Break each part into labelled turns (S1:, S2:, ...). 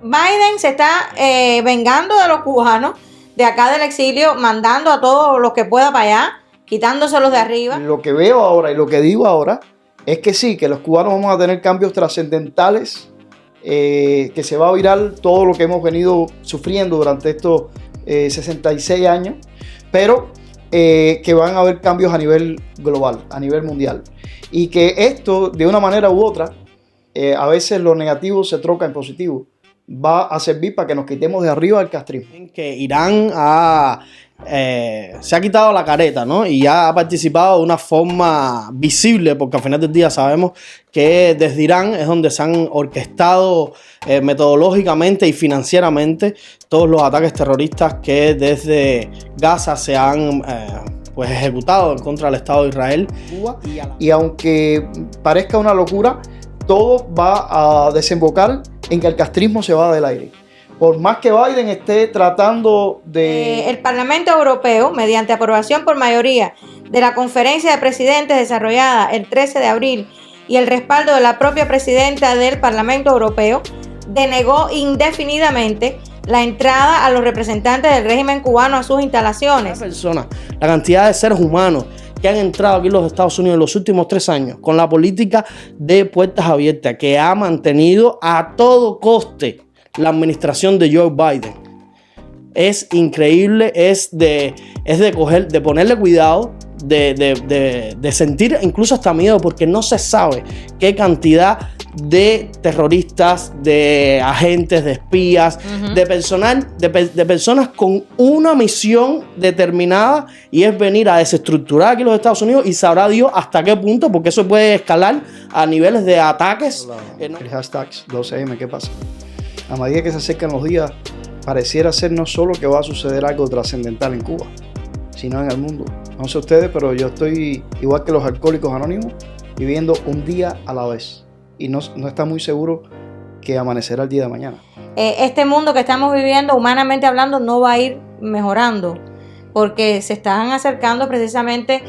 S1: Biden se está vengando de los cubanos de acá del exilio, mandando a todos los que pueda para allá, quitándoselos de arriba.
S2: Lo que veo ahora y lo que digo ahora es que sí, que los cubanos vamos a tener cambios trascendentales, que se va a virar todo lo que hemos venido sufriendo durante estos 66 años, pero que van a haber cambios a nivel global, a nivel mundial. Y que esto, de una manera u otra, a veces lo negativo se troca en positivo. Va a servir para que nos quitemos de arriba el castrismo.
S3: Que Irán se ha quitado la careta, ¿no? Y ha participado de una forma visible, porque al final del día sabemos que desde Irán es donde se han orquestado metodológicamente y financieramente todos los ataques terroristas que desde Gaza se han ejecutado en contra del Estado de Israel.
S2: Y aunque parezca una locura, todo va a desembocar en que el castrismo se va del aire. Por más que Biden esté tratando de...
S1: El Parlamento Europeo, mediante aprobación por mayoría de la Conferencia de Presidentes desarrollada el 13 de abril y el respaldo de la propia presidenta del Parlamento Europeo, denegó indefinidamente la entrada a los representantes del régimen cubano a sus instalaciones.
S3: La cantidad de seres humanos que han entrado aquí en los Estados Unidos en los últimos 3 años con la política de puertas abiertas que ha mantenido a todo coste la administración de Joe Biden. Es increíble, es de ponerle cuidado, de sentir incluso hasta miedo, porque no se sabe qué cantidad de terroristas, de agentes, de espías, de personas con una misión determinada, y es venir a desestructurar aquí los Estados Unidos, y sabrá Dios hasta qué punto, porque eso puede escalar a niveles de ataques.
S2: El hashtag 12M, ¿qué pasa? A medida que se acercan los días, pareciera ser no solo que va a suceder algo trascendental en Cuba, sino en el mundo. No sé ustedes, pero yo estoy igual que los alcohólicos anónimos, viviendo un día a la vez. Y no está muy seguro que amanecerá el día de mañana.
S1: Este mundo que estamos viviendo, humanamente hablando, no va a ir mejorando, porque se están acercando precisamente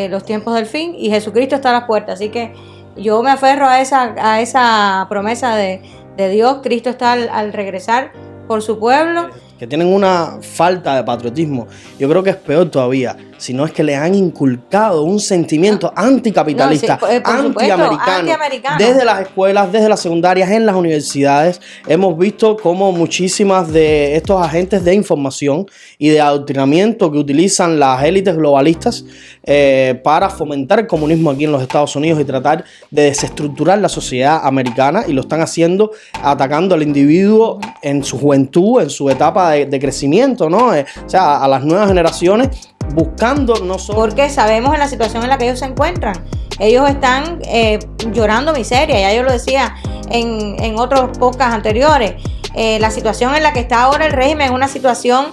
S1: los tiempos del fin, y Jesucristo está a las puertas. Así que yo me aferro a esa promesa de Dios. Cristo está al regresar por su pueblo.
S3: Que tienen una falta de patriotismo. Yo creo que es peor todavía, si no es que le han inculcado un sentimiento anticapitalista, antiamericano. Desde las escuelas, desde las secundarias, en las universidades, hemos visto cómo muchísimas de estos agentes de información y de adoctrinamiento que utilizan las élites globalistas para fomentar el comunismo aquí en los Estados Unidos y tratar de desestructurar la sociedad americana, y lo están haciendo atacando al individuo en su juventud, en su etapa de crecimiento, ¿no? O sea, a las nuevas generaciones, buscando no solo...
S1: Porque sabemos en la situación en la que ellos se encuentran. Ellos están llorando miseria, ya yo lo decía en otros podcasts anteriores. La situación en la que está ahora el régimen es una situación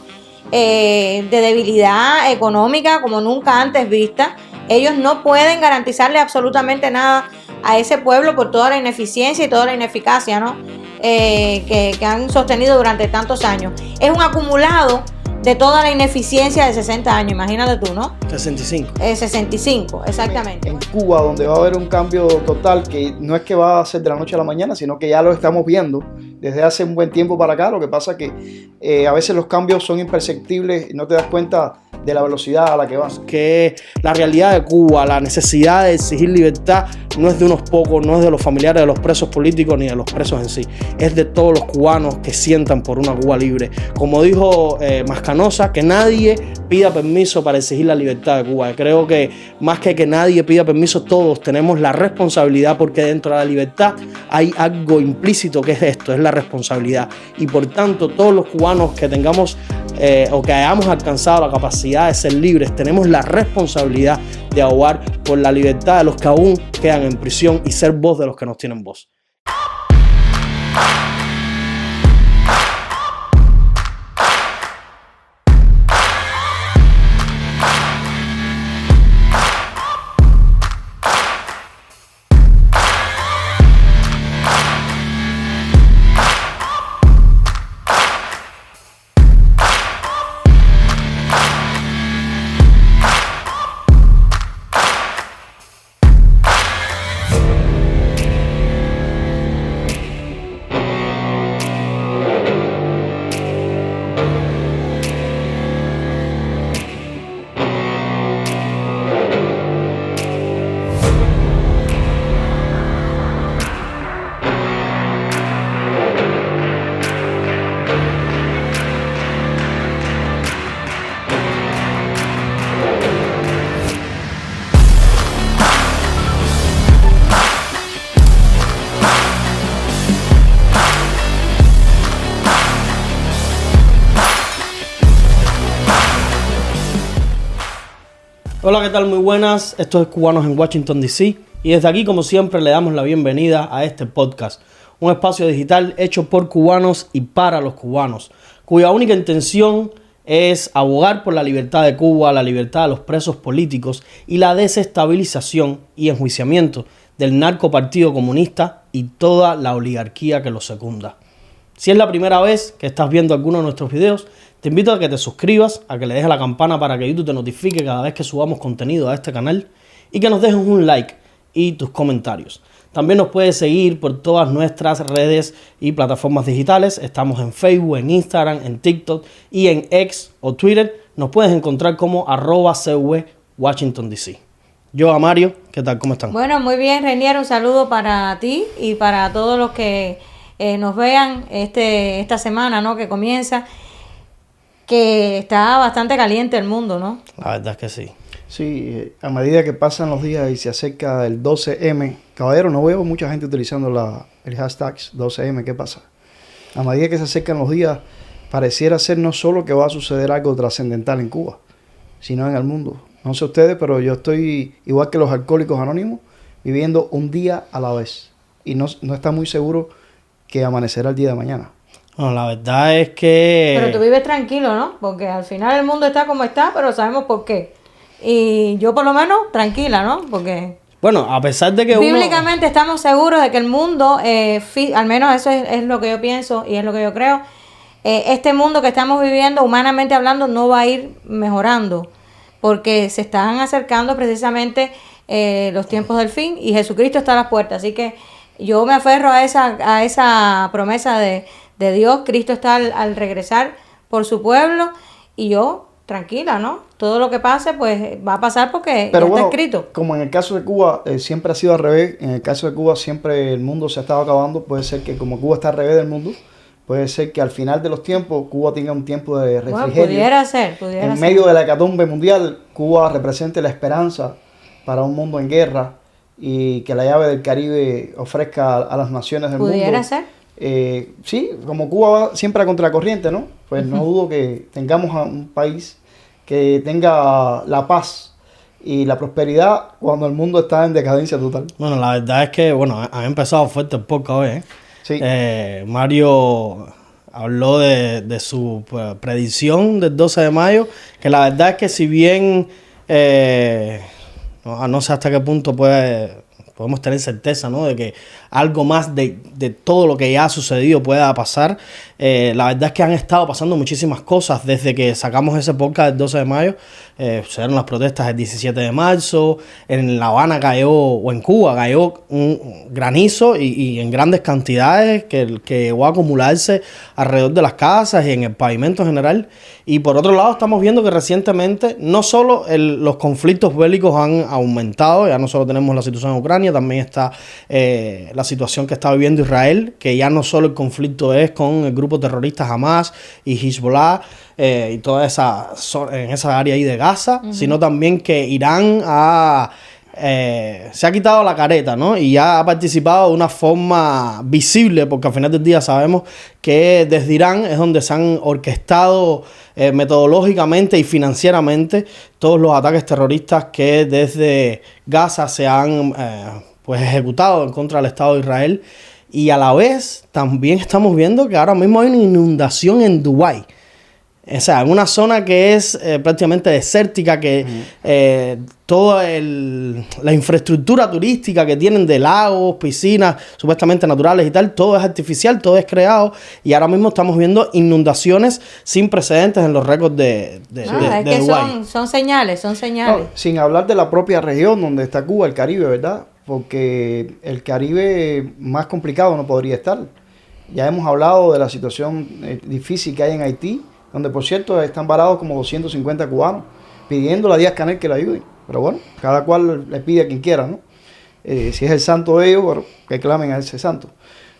S1: de debilidad económica como nunca antes vista. Ellos no pueden garantizarle absolutamente nada a ese pueblo por toda la ineficiencia y toda la ineficacia, ¿no? Que han sostenido durante tantos años. Es un acumulado de toda la ineficiencia de 60 años, imagínate tú, ¿no?
S3: 65.
S1: 65, exactamente.
S2: En Cuba, donde va a haber un cambio total, que no es que va a ser de la noche a la mañana, sino que ya lo estamos viendo desde hace un buen tiempo para acá. Lo que pasa es que a veces los cambios son imperceptibles y no te das cuenta de la velocidad a la que vas.
S3: Que la realidad de Cuba, la necesidad de exigir libertad, no es de unos pocos, no es de los familiares de los presos políticos ni de los presos en sí, es de todos los cubanos que sientan por una Cuba libre. Como dijo Mascanosa, que nadie pida permiso para exigir la libertad de Cuba. Creo que más que nadie pida permiso, todos tenemos la responsabilidad, porque dentro de la libertad hay algo implícito que es esto, es la responsabilidad. Y por tanto, todos los cubanos que tengamos o que hayamos alcanzado la capacidad de ser libres, tenemos la responsabilidad de abogar por la libertad de los que aún quedan en prisión y ser voz de los que no tienen voz. Hola, ¿qué tal? Muy buenas. Esto es Cubanos en Washington, D.C. Y desde aquí, como siempre, le damos la bienvenida a este podcast. Un espacio digital hecho por cubanos y para los cubanos, cuya única intención es abogar por la libertad de Cuba, la libertad de los presos políticos y la desestabilización y enjuiciamiento del narcopartido comunista y toda la oligarquía que lo secunda. Si es la primera vez que estás viendo alguno de nuestros videos, te invito a que te suscribas, a que le dejes la campana para que YouTube te notifique cada vez que subamos contenido a este canal y que nos dejes un like y tus comentarios. También nos puedes seguir por todas nuestras redes y plataformas digitales. Estamos en Facebook, en Instagram, en TikTok y en X o Twitter. Nos puedes encontrar como @CW Washington DC. Yo, Amario, ¿qué tal? ¿Cómo están?
S1: Bueno, muy bien, Reinier, un saludo para ti y para todos los que nos vean esta semana, ¿no? Que comienza, que está bastante caliente el mundo, ¿no?
S3: La verdad es que sí.
S2: Sí, a medida que pasan los días y se acerca el 12M, caballero, no veo mucha gente utilizando el hashtag 12M, ¿qué pasa? A medida que se acercan los días, pareciera ser no solo que va a suceder algo trascendental en Cuba, sino en el mundo. No sé ustedes, pero yo estoy, igual que los alcohólicos anónimos, viviendo un día a la vez. Y no está muy seguro que amanecerá el día de mañana.
S3: Bueno, la verdad es que...
S1: Pero tú vives tranquilo, ¿no? Porque al final el mundo está como está, pero sabemos por qué. Y yo por lo menos tranquila, ¿no? Porque
S3: Bueno, a pesar de que
S1: bíblicamente estamos seguros de que el mundo, al menos eso es lo que yo pienso y es lo que yo creo, este mundo que estamos viviendo, humanamente hablando, no va a ir mejorando, porque se están acercando precisamente los tiempos del fin y Jesucristo está a las puertas. Así que yo me aferro a esa promesa de Dios. Cristo está al regresar por su pueblo y yo tranquila, ¿no? Todo lo que pase, pues va a pasar porque
S2: Pero
S1: ya
S2: bueno,
S1: está escrito.
S2: como en el caso de Cuba, siempre ha sido al revés. En el caso de Cuba siempre el mundo se ha estado acabando. Puede ser que como Cuba está al revés del mundo, puede ser que al final de los tiempos Cuba tenga un tiempo de refrigerio.
S1: Bueno, pudiera ser.
S2: En medio de la hecatombe mundial, Cuba represente la esperanza para un mundo en guerra y que la llave del Caribe ofrezca a las naciones del mundo.
S1: Pudiera ser.
S2: Sí, como Cuba va siempre a contracorriente, ¿no? Pues no dudo que tengamos a un país que tenga la paz y la prosperidad cuando el mundo está en decadencia total.
S3: Bueno, la verdad es que, bueno, han empezado fuerte el podcast hoy, ¿eh?
S2: Sí.
S3: Mario habló de su predicción del 12 de mayo, que la verdad es que si bien no sé hasta qué punto podemos tener certeza, ¿no? De que algo más de todo lo que ya ha sucedido pueda pasar. La verdad es que han estado pasando muchísimas cosas desde que sacamos ese podcast del 12 de mayo. Sucedieron las protestas del 17 de marzo, en La Habana cayó, o en Cuba cayó un granizo y en grandes cantidades que llegó a acumularse alrededor de las casas y en el pavimento en general. Y por otro lado estamos viendo que recientemente no solo los conflictos bélicos han aumentado, ya no solo tenemos la situación en Ucrania, también está la situación que está viviendo Israel, que ya no solo el conflicto es con el grupo terrorista Hamas y Hezbollah y toda en esa área ahí de Gaza, sino también que Irán se ha quitado la careta, ¿no? Y ya ha participado de una forma visible, porque al final del día sabemos que desde Irán es donde se han orquestado metodológicamente y financieramente todos los ataques terroristas que desde Gaza se han ejecutado en contra del Estado de Israel. Y a la vez también estamos viendo que ahora mismo hay una inundación en Dubái. O sea, en una zona que es prácticamente desértica, que toda la infraestructura turística que tienen de lagos, piscinas supuestamente naturales y tal, todo es artificial, todo es creado, y ahora mismo estamos viendo inundaciones sin precedentes en los récords de Dubái.
S1: Son señales.
S2: No, sin hablar de la propia región donde está Cuba, el Caribe, ¿verdad? Porque el Caribe más complicado no podría estar. Ya hemos hablado de la situación difícil que hay en Haití, donde por cierto están varados como 250 cubanos pidiéndole a Díaz-Canel que le ayuden. Pero bueno, cada cual le pide a quien quiera, ¿no? Si es el santo de ellos, bueno, que clamen a ese santo.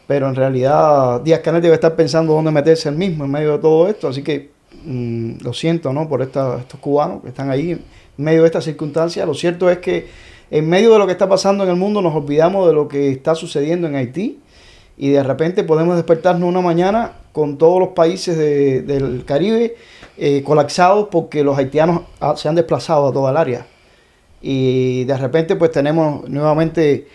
S2: Pero en realidad Díaz-Canel debe estar pensando dónde meterse él mismo en medio de todo esto. Así que lo siento, ¿no? Por estos cubanos que están ahí en medio de estas circunstancias. Lo cierto es que en medio de lo que está pasando en el mundo nos olvidamos de lo que está sucediendo en Haití. Y de repente podemos despertarnos una mañana con todos los países del Caribe colapsados porque los haitianos se han desplazado a toda el área. y de repente pues tenemos nuevamente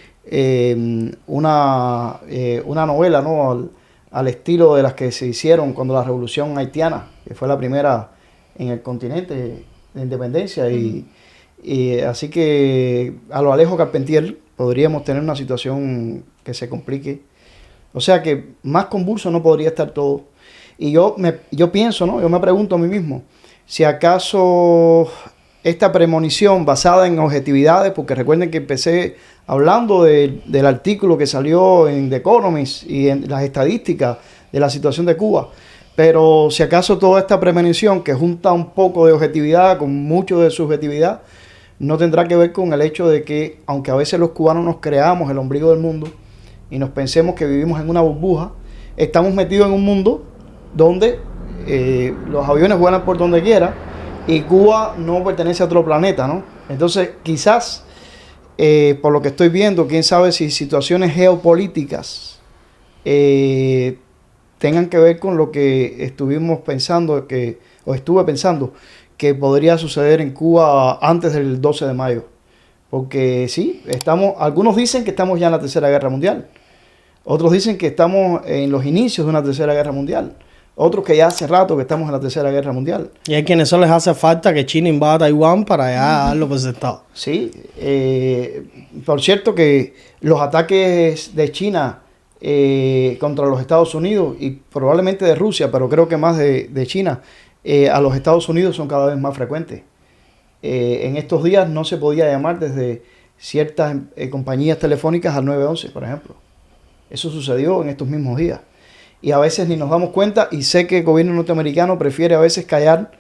S2: una novela, ¿no? Al estilo de las que se hicieron cuando la revolución haitiana, que fue la primera en el continente de independencia, y así que a lo Alejo Carpentier podríamos tener una situación que se complique. O sea que más convulso no podría estar todo. Y yo pienso, ¿no? Yo me pregunto a mí mismo, si acaso esta premonición basada en objetividades, porque recuerden que empecé hablando del artículo que salió en The Economist y en las estadísticas de la situación de Cuba, pero si acaso toda esta premonición que junta un poco de objetividad con mucho de subjetividad, no tendrá que ver con el hecho de que, aunque a veces los cubanos nos creamos el ombligo del mundo y nos pensemos que vivimos en una burbuja, estamos metidos en un mundo donde los aviones vuelan por donde quiera y Cuba no pertenece a otro planeta, ¿no? Entonces, quizás, por lo que estoy viendo, quién sabe si situaciones geopolíticas tengan que ver con lo que estuvimos pensando, estuve pensando, que podría suceder en Cuba antes del 12 de mayo. Porque sí, algunos dicen que estamos ya en la Tercera Guerra Mundial. Otros dicen que estamos en los inicios de una Tercera Guerra Mundial. Otros que ya hace rato que estamos en la Tercera Guerra Mundial.
S3: Y hay quienes eso les hace falta que China invada Taiwán para ya darlo por sentado.
S2: Sí, por cierto que los ataques de China contra los Estados Unidos y probablemente de Rusia, pero creo que más de China, a los Estados Unidos son cada vez más frecuentes. En estos días no se podía llamar desde ciertas compañías telefónicas al 911, por ejemplo. Eso sucedió en estos mismos días. Y a veces ni nos damos cuenta, y sé que el gobierno norteamericano prefiere a veces callar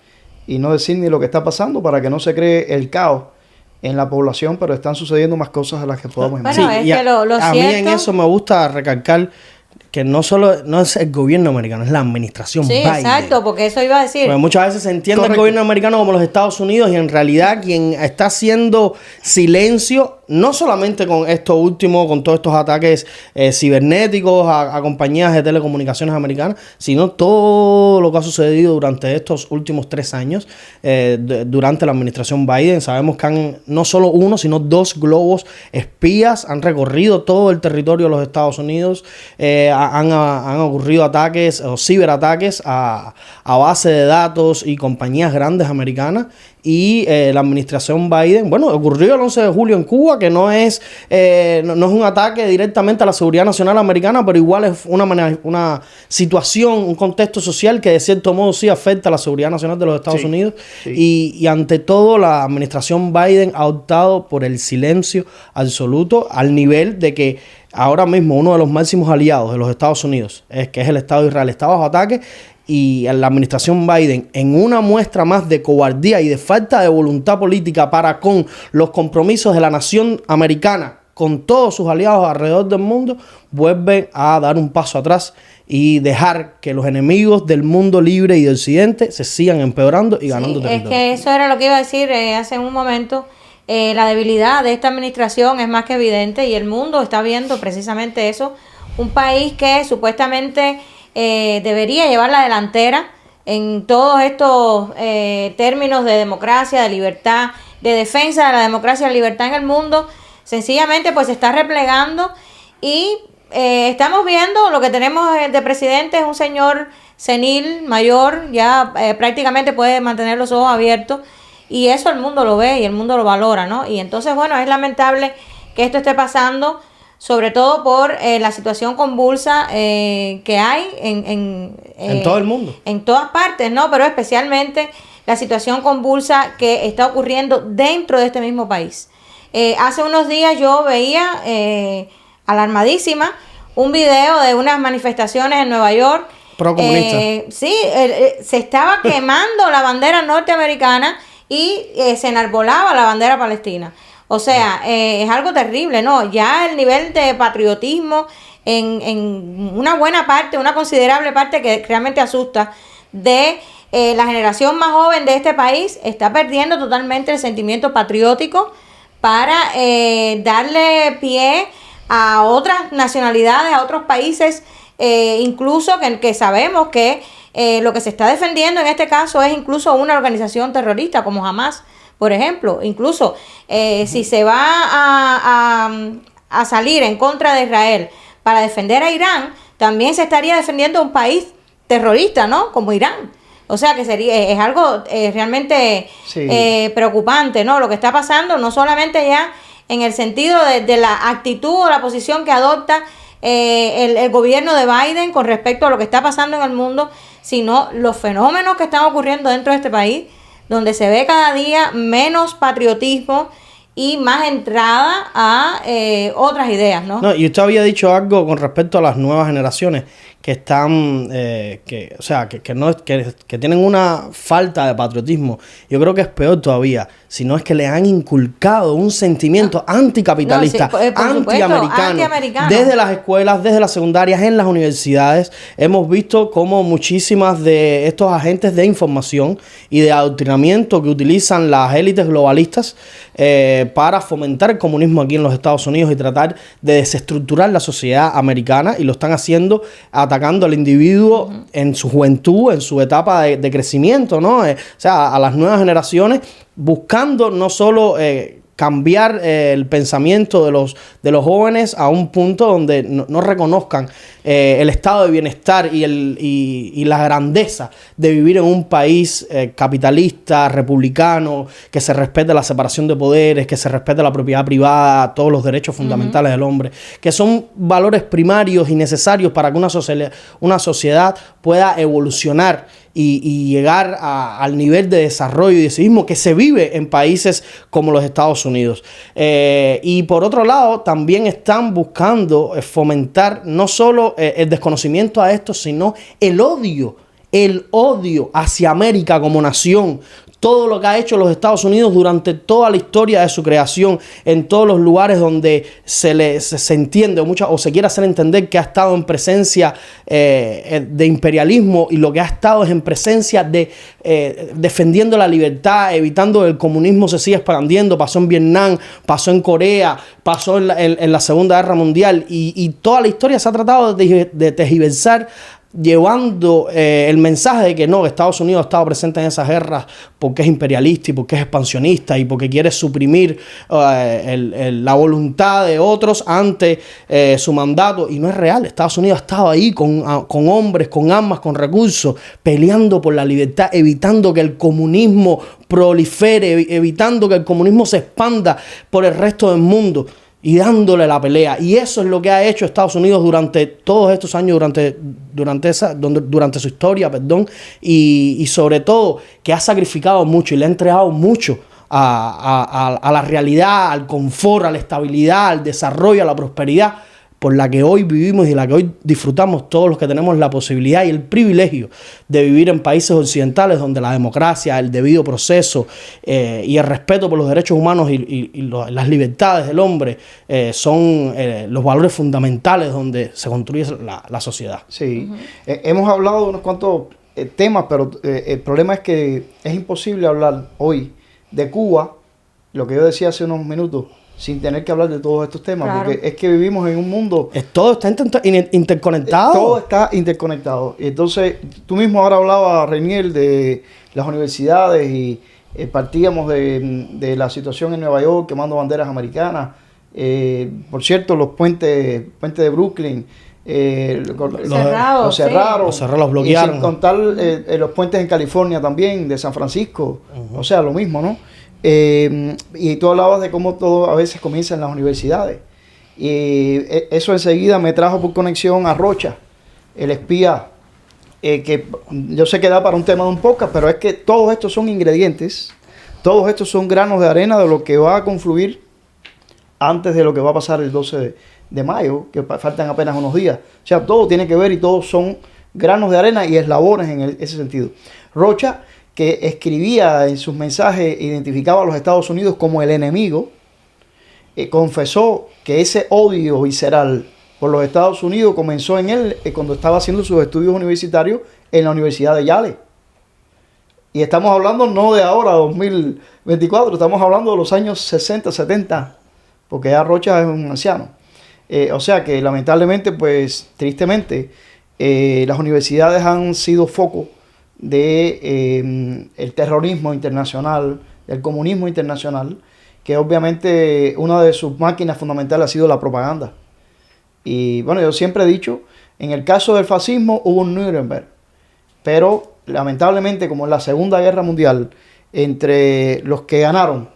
S2: y no decir ni lo que está pasando para que no se cree el caos en la población, pero están sucediendo más cosas de las que podamos imaginar.
S1: Bueno, es que lo
S3: a
S1: cierto...
S3: mí en eso me gusta recalcar que no es el gobierno americano, es la administración Biden.
S1: Sí, exacto, porque eso iba a decir.
S3: Porque muchas veces se entiende
S2: Correcto.
S3: el gobierno americano como los Estados Unidos y en realidad quien está haciendo silencio, no solamente con esto último, con todos estos ataques cibernéticos a compañías de telecomunicaciones americanas, sino todo lo que ha sucedido durante estos últimos 3 años, durante la administración Biden. Sabemos que no solo uno, sino 2 globos espías han recorrido todo el territorio de los Estados Unidos. Han ocurrido ataques o ciberataques a base de datos y compañías grandes americanas. Y la administración Biden, bueno, ocurrió el 11 de julio en Cuba, que no es un ataque directamente a la seguridad nacional americana, pero igual es una situación, un contexto social que de cierto modo sí afecta a la seguridad nacional de los Estados Unidos. Sí. Y ante todo la administración Biden ha optado por el silencio absoluto, al nivel de que ahora mismo uno de los máximos aliados de los Estados Unidos, que es el Estado de Israel, está bajo ataque. Y la administración Biden, en una muestra más de cobardía y de falta de voluntad política para con los compromisos de la nación americana con todos sus aliados alrededor del mundo, vuelve a dar un paso atrás y dejar que los enemigos del mundo libre y del occidente se sigan empeorando y ganando territorio.
S1: Es que eso era lo que iba a decir hace un momento. La debilidad de esta administración es más que evidente y el mundo está viendo precisamente eso. Un país que supuestamente debería llevar la delantera en todos estos términos de democracia, de libertad, de defensa de la democracia y la libertad en el mundo, sencillamente pues se está replegando y estamos viendo lo que tenemos de presidente es un señor senil, mayor, ya prácticamente puede mantener los ojos abiertos y eso el mundo lo ve y el mundo lo valora, ¿no? Y entonces, bueno, es lamentable que esto esté pasando, sobre todo por la situación convulsa que hay en
S3: todo el mundo. En
S1: todas partes, ¿no? Pero especialmente la situación convulsa que está ocurriendo dentro de este mismo país. Hace unos días yo veía, alarmadísima, un video de unas manifestaciones en Nueva York.
S3: Pro-comunista.
S1: Sí, se estaba quemando la bandera norteamericana y se enarbolaba la bandera palestina. O sea, es algo terrible, ¿no? Ya el nivel de patriotismo en una buena parte, una considerable parte que realmente asusta de la generación más joven de este país, está perdiendo totalmente el sentimiento patriótico para darle pie a otras nacionalidades, a otros países, incluso que sabemos que lo que se está defendiendo en este caso es incluso una organización terrorista como Hamas. Por ejemplo, incluso si se va a salir en contra de Israel para defender a Irán, también se estaría defendiendo a un país terrorista, ¿no? Como Irán. O sea que es algo realmente preocupante, ¿no? Lo que está pasando, no solamente ya en el sentido de la actitud o la posición que adopta el gobierno de Biden con respecto a lo que está pasando en el mundo, sino los fenómenos que están ocurriendo dentro de este país, donde se ve cada día menos patriotismo y más entrada a otras ideas, ¿no?
S3: No, y usted había dicho algo con respecto a las nuevas generaciones que están, que tienen una falta de patriotismo. Yo creo que es peor todavía, si no es que le han inculcado un sentimiento anticapitalista, antiamericano. Desde las escuelas, desde las secundarias, en las universidades, hemos visto cómo muchísimas de estos agentes de información y de adoctrinamiento que utilizan las élites globalistas para fomentar el comunismo aquí en los Estados Unidos y tratar de desestructurar la sociedad americana, y lo están haciendo atacando al individuo en su juventud, en su etapa de crecimiento, ¿no? O sea, a las nuevas generaciones, buscando no solo cambiar el pensamiento de los jóvenes a un punto donde no reconozcan el estado de bienestar y la grandeza de vivir en un país capitalista, republicano, que se respete la separación de poderes, que se respete la propiedad privada, todos los derechos fundamentales del hombre, que son valores primarios y necesarios para que una sociedad pueda evolucionar y llegar al nivel de desarrollo y de civismo que se vive en países como los Estados Unidos. Y por otro lado, también están buscando fomentar no solo el desconocimiento a esto, sino el odio hacia América como nación. Todo lo que ha hecho los Estados Unidos durante toda la historia de su creación, en todos los lugares donde se entiende o se quiere hacer entender que ha estado en presencia de imperialismo, y lo que ha estado es en presencia de defendiendo la libertad, evitando que el comunismo se siga expandiendo. Pasó en Vietnam, pasó en Corea, pasó en la Segunda Guerra Mundial, y toda la historia se ha tratado de tergiversar, llevando el mensaje de que no, Estados Unidos ha estado presente en esas guerras porque es imperialista y porque es expansionista y porque quiere suprimir la voluntad de otros ante su mandato, y no es real. Estados Unidos ha estado ahí con hombres, con armas, con recursos, peleando por la libertad, evitando que el comunismo prolifere, evitando que el comunismo se expanda por el resto del mundo, y dándole la pelea. Y eso es lo que ha hecho Estados Unidos durante todos estos años, durante su historia, y sobre todo que ha sacrificado mucho y le ha entregado mucho a la realidad, al confort, a la estabilidad, al desarrollo, a la prosperidad por la que hoy vivimos y la que hoy disfrutamos todos los que tenemos la posibilidad y el privilegio de vivir en países occidentales, donde la democracia, el debido proceso y el respeto por los derechos humanos y las libertades del hombre son los valores fundamentales donde se construye la sociedad.
S2: Sí, hemos hablado de unos cuantos temas, pero el problema es que es imposible hablar hoy de Cuba, lo que yo decía hace unos minutos, sin tener que hablar de todos estos temas, claro, porque es que vivimos en un mundo...
S3: Todo está interconectado.
S2: Todo está interconectado. Y entonces, tú mismo ahora hablabas, Reinier, de las universidades, y partíamos de la situación en Nueva York, quemando banderas americanas. Por cierto, los puentes de Brooklyn, los cerraron,
S3: los bloquearon.
S2: Y sin contar los puentes en California también, de San Francisco. O sea, lo mismo, ¿no? Y tú hablabas de cómo todo a veces comienza en las universidades, y eso enseguida me trajo por conexión a Rocha, el espía, que yo sé que da para un tema de un podcast, pero es que todos estos son ingredientes, todos estos son granos de arena de lo que va a confluir antes de lo que va a pasar el 12 de mayo, que faltan apenas unos días. O sea, todo tiene que ver y todos son granos de arena y eslabones en ese sentido. Rocha, que escribía en sus mensajes, identificaba a los Estados Unidos como el enemigo, confesó que ese odio visceral por los Estados Unidos comenzó en él cuando estaba haciendo sus estudios universitarios en la Universidad de Yale. Y estamos hablando no de ahora, 2024, estamos hablando de los años 60, 70, porque ya Rocha es un anciano. O sea que lamentablemente, pues tristemente, las universidades han sido foco de el terrorismo internacional, del comunismo internacional, que obviamente una de sus máquinas fundamentales ha sido la propaganda. Y bueno, yo siempre he dicho, en el caso del fascismo hubo un Nuremberg, pero lamentablemente, como en la Segunda Guerra Mundial, entre los que ganaron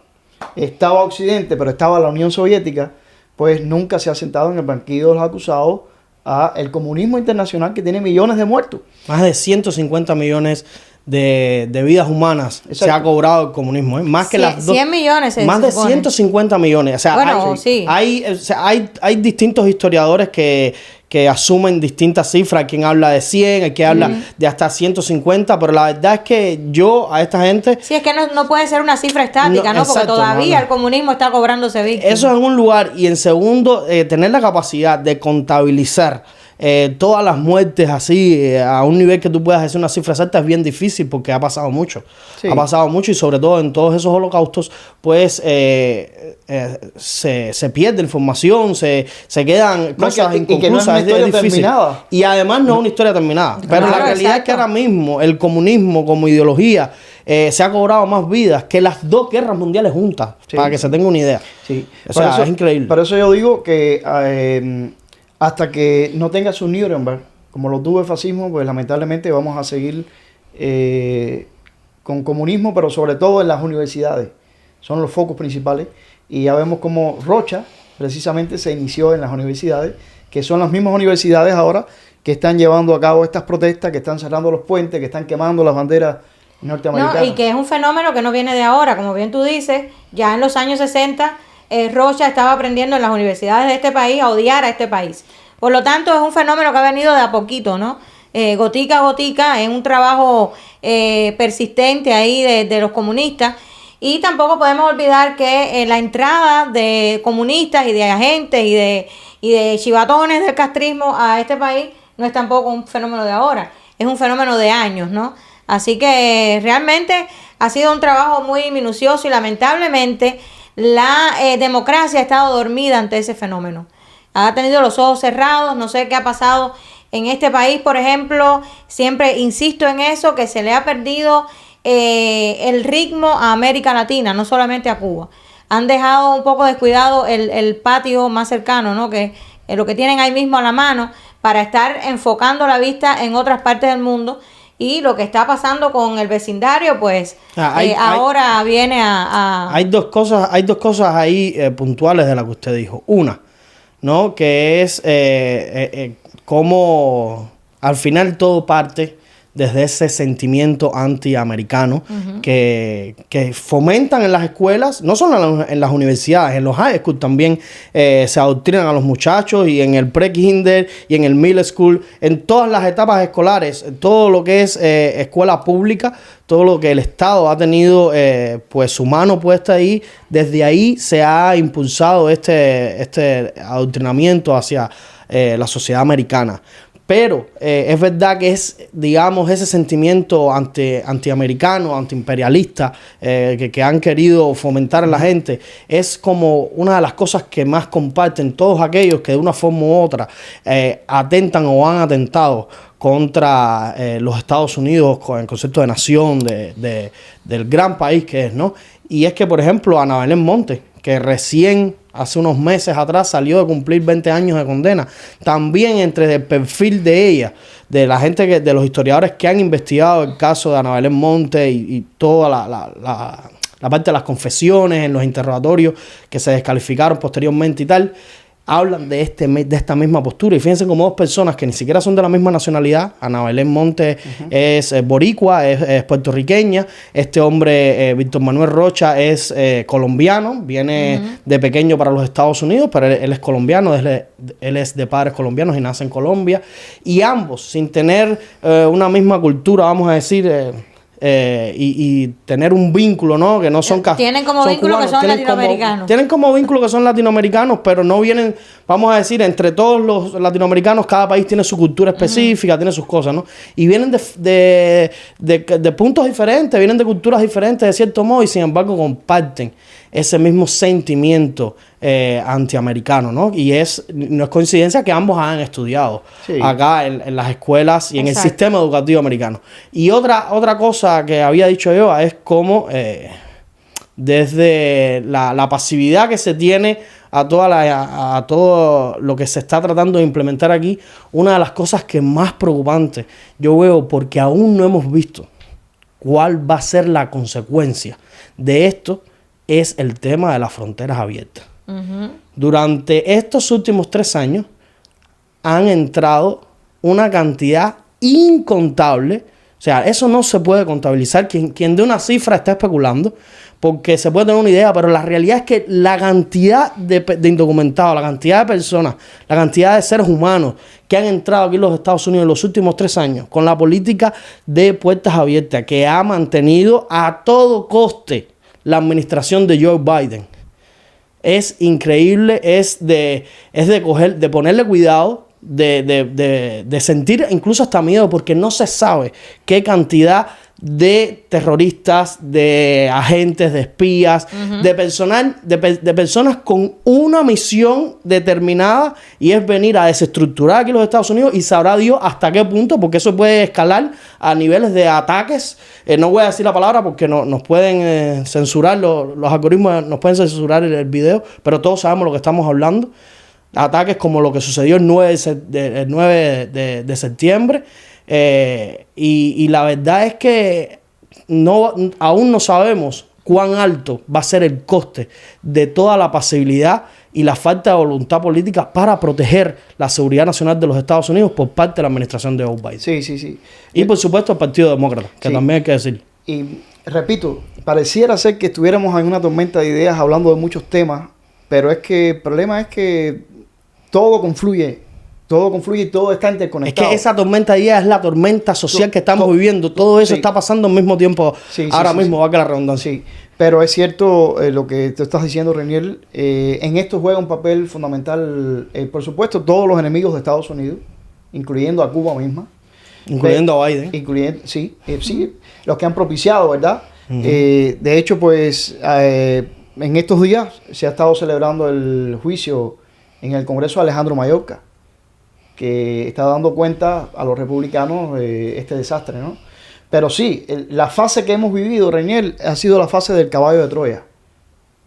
S2: estaba Occidente, pero estaba la Unión Soviética, pues nunca se ha sentado en el banquillo de los acusados a el comunismo internacional, que tiene millones de muertos.
S3: Más de 150 millones de vidas humanas. Exacto. Se ha cobrado el comunismo, ¿eh? Más que
S1: 100 millones
S3: más de 150 millones. O sea,
S1: bueno,
S3: hay distintos historiadores que asumen distintas cifras. Hay quien habla de 100, hay quien habla de hasta 150, pero la verdad es que yo a esta gente...
S1: Sí, es que no puede ser una cifra estática, ¿no? Exacto, porque todavía el comunismo está cobrándose víctimas.
S3: Eso en un lugar. Y en segundo, tener la capacidad de contabilizar todas las muertes así a un nivel que tú puedas hacer una cifra exacta es bien difícil, porque ha pasado mucho. Sí. Ha pasado mucho, y sobre todo en todos esos holocaustos pues se pierde información, se quedan cosas inconclusas.
S2: Es difícil. Terminada.
S3: Y además no es una historia terminada. Pero la realidad es que ahora mismo el comunismo como ideología se ha cobrado más vidas que las 2 guerras mundiales juntas, para que se tenga una idea.
S2: Sí.
S3: O sea, es increíble.
S2: Por eso yo digo que hasta que no tenga su Nuremberg, como lo tuvo el fascismo, pues lamentablemente vamos a seguir con comunismo, pero sobre todo en las universidades. Son los focos principales. Y ya vemos cómo Rocha precisamente se inició en las universidades, que son las mismas universidades ahora que están llevando a cabo estas protestas, que están cerrando los puentes, que están quemando las banderas norteamericanas.
S1: No, y que es un fenómeno que no viene de ahora, como bien tú dices. Ya en los años 60... Rocha estaba aprendiendo en las universidades de este país a odiar a este país. Por lo tanto, es un fenómeno que ha venido de a poquito, ¿no? Gotica a gotica, es un trabajo persistente ahí de los comunistas. Y tampoco podemos olvidar que la entrada de comunistas y de agentes y de chivatones del castrismo a este país no es tampoco un fenómeno de ahora, es un fenómeno de años, ¿no? Así que realmente ha sido un trabajo muy minucioso, y lamentablemente la democracia ha estado dormida ante ese fenómeno. Ha tenido los ojos cerrados. No sé qué ha pasado en este país, por ejemplo. Siempre insisto en eso, que se le ha perdido el ritmo a América Latina, no solamente a Cuba. Han dejado un poco descuidado el patio más cercano, ¿no? Que lo que tienen ahí mismo a la mano, para estar enfocando la vista en otras partes del mundo. Y lo que está pasando con el vecindario, pues ahora viene a...
S3: Hay dos cosas ahí puntuales de la que usted dijo. Una, ¿no? Que es cómo al final todo parte desde ese sentimiento antiamericano que fomentan en las escuelas, no solo en las universidades, en los high school también se adoctrinan a los muchachos, y en el pre-kinder y en el middle school, en todas las etapas escolares, todo lo que es escuela pública, todo lo que el Estado ha tenido pues su mano puesta ahí, desde ahí se ha impulsado este adoctrinamiento hacia la sociedad americana. Pero es verdad que es, digamos, ese sentimiento antiamericano, antiimperialista que han querido fomentar en la gente, es como una de las cosas que más comparten todos aquellos que de una forma u otra atentan o han atentado contra los Estados Unidos con el concepto de nación, del gran país que es, ¿no? Y es que, por ejemplo, Ana Belén Montes, que recién hace unos meses atrás salió de cumplir 20 años de condena, también entre el perfil de ella, de la gente, de los historiadores que han investigado el caso de Ana Belén Montes y toda la parte de las confesiones en los interrogatorios que se descalificaron posteriormente y tal, hablan de esta misma postura. Y fíjense como 2 personas que ni siquiera son de la misma nacionalidad. Ana Belén Montes es boricua, es puertorriqueña. Este hombre, Víctor Manuel Rocha, es colombiano. Viene de pequeño para los Estados Unidos, pero él es colombiano. Él es de padres colombianos y nace en Colombia. Y ambos, sin tener una misma cultura, vamos a decir... y tener un vínculo, ¿no? Que no son
S1: tienen como vínculo cubanos, que son latinoamericanos.
S3: Tienen como vínculo que son latinoamericanos, pero no vienen, vamos a decir, entre todos los latinoamericanos, cada país tiene su cultura específica, tiene sus cosas, ¿no? Y vienen de puntos diferentes, vienen de culturas diferentes, de cierto modo, y sin embargo comparten ese mismo sentimiento antiamericano, ¿no? Y no es coincidencia que ambos han estudiado acá en las escuelas y en el sistema educativo americano. Y otra cosa que había dicho yo es cómo desde la pasividad que se tiene a todo lo que se está tratando de implementar aquí, una de las cosas que más preocupante yo veo, porque aún no hemos visto cuál va a ser la consecuencia de esto, es el tema de las fronteras abiertas. Durante estos últimos 3 años han entrado una cantidad incontable. O sea, eso no se puede contabilizar. Quien dé una cifra está especulando, porque se puede tener una idea, pero la realidad es que la cantidad de indocumentados, la cantidad de personas, la cantidad de seres humanos que han entrado aquí en los Estados Unidos en los últimos 3 años con la política de puertas abiertas que ha mantenido a todo coste la administración de Joe Biden, es increíble, es de ponerle cuidado, de sentir incluso hasta miedo, porque no se sabe qué cantidad de terroristas, de agentes, de espías, de personas con una misión determinada, y es venir a desestructurar aquí los Estados Unidos, y sabrá Dios hasta qué punto, porque eso puede escalar a niveles de ataques. No voy a decir la palabra porque nos pueden censurar, los algoritmos nos pueden censurar el video, pero todos sabemos lo que estamos hablando. Ataques como lo que sucedió el 9 de septiembre. Y la verdad es que aún no sabemos cuán alto va a ser el coste de toda la pasibilidad y la falta de voluntad política para proteger la seguridad nacional de los Estados Unidos por parte de la administración de Joe Biden.
S2: Sí.
S3: Y por supuesto el Partido Demócrata, que también hay que decir.
S2: Y repito, pareciera ser que estuviéramos en una tormenta de ideas hablando de muchos temas, pero es que el problema es que todo confluye y todo está interconectado.
S3: Es que esa tormenta de ideas es la tormenta social que estamos viviendo. Todo eso está pasando al mismo tiempo. Ahora mismo va a quedar la redundancia.
S2: Sí, pero es cierto lo que tú estás diciendo, Reniel. En esto juega un papel fundamental, por supuesto, todos los enemigos de Estados Unidos, incluyendo a Cuba misma.
S3: Incluyendo a Biden.
S2: Sí, los que han propiciado, ¿verdad? De hecho, pues, en estos días se ha estado celebrando el juicio en el Congreso de Alejandro Mayorkas, que está dando cuenta a los republicanos de este desastre, ¿no? Pero sí, la fase que hemos vivido, Reniel, ha sido la fase del caballo de Troya,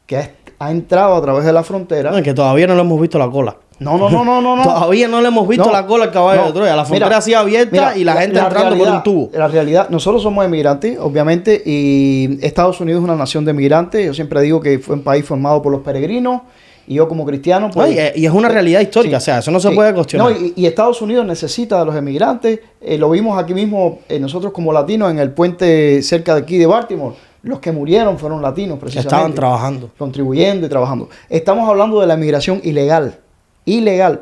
S2: que ha entrado a través de la frontera.
S3: No, que todavía no le hemos visto la cola.
S2: No.
S3: Todavía no le hemos visto la cola al caballo de Troya. La frontera ha sido abierta y la gente entrando por un tubo.
S2: La realidad, nosotros somos emigrantes, obviamente, y Estados Unidos es una nación de emigrantes. Yo siempre digo que fue un país formado por los peregrinos. Y yo como cristiano... Pues,
S3: y es una realidad histórica, o sea, eso no se puede cuestionar.
S2: No, y Estados Unidos necesita de los emigrantes. Lo vimos aquí mismo, nosotros como latinos, en el puente cerca de aquí de Baltimore. Los que murieron fueron latinos, precisamente.
S3: Estaban trabajando.
S2: Contribuyendo y trabajando. Estamos hablando de la emigración ilegal.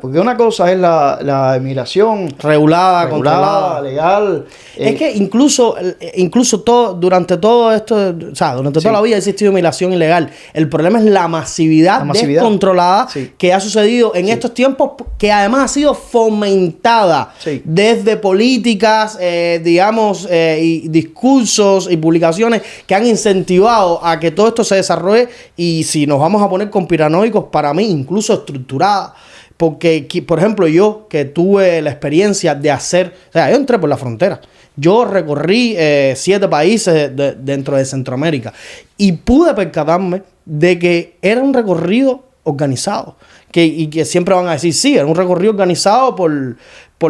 S2: Porque una cosa es la emigración
S3: regulada, controlada,
S2: legal.
S3: Es que incluso durante todo esto, o sea, durante toda la vida ha existido migración ilegal. El problema es la masividad descontrolada que ha sucedido en estos tiempos, que además ha sido fomentada desde políticas, y discursos y publicaciones que han incentivado a que todo esto se desarrolle, y si nos vamos a poner conspiranoicos, para mí incluso estructurada. Porque, por ejemplo, yo que tuve la experiencia de hacer... O sea, yo entré por la frontera. Yo recorrí 7 países dentro de Centroamérica. Y pude percatarme de que era un recorrido organizado. Y que siempre van a decir, sí, era un recorrido organizado por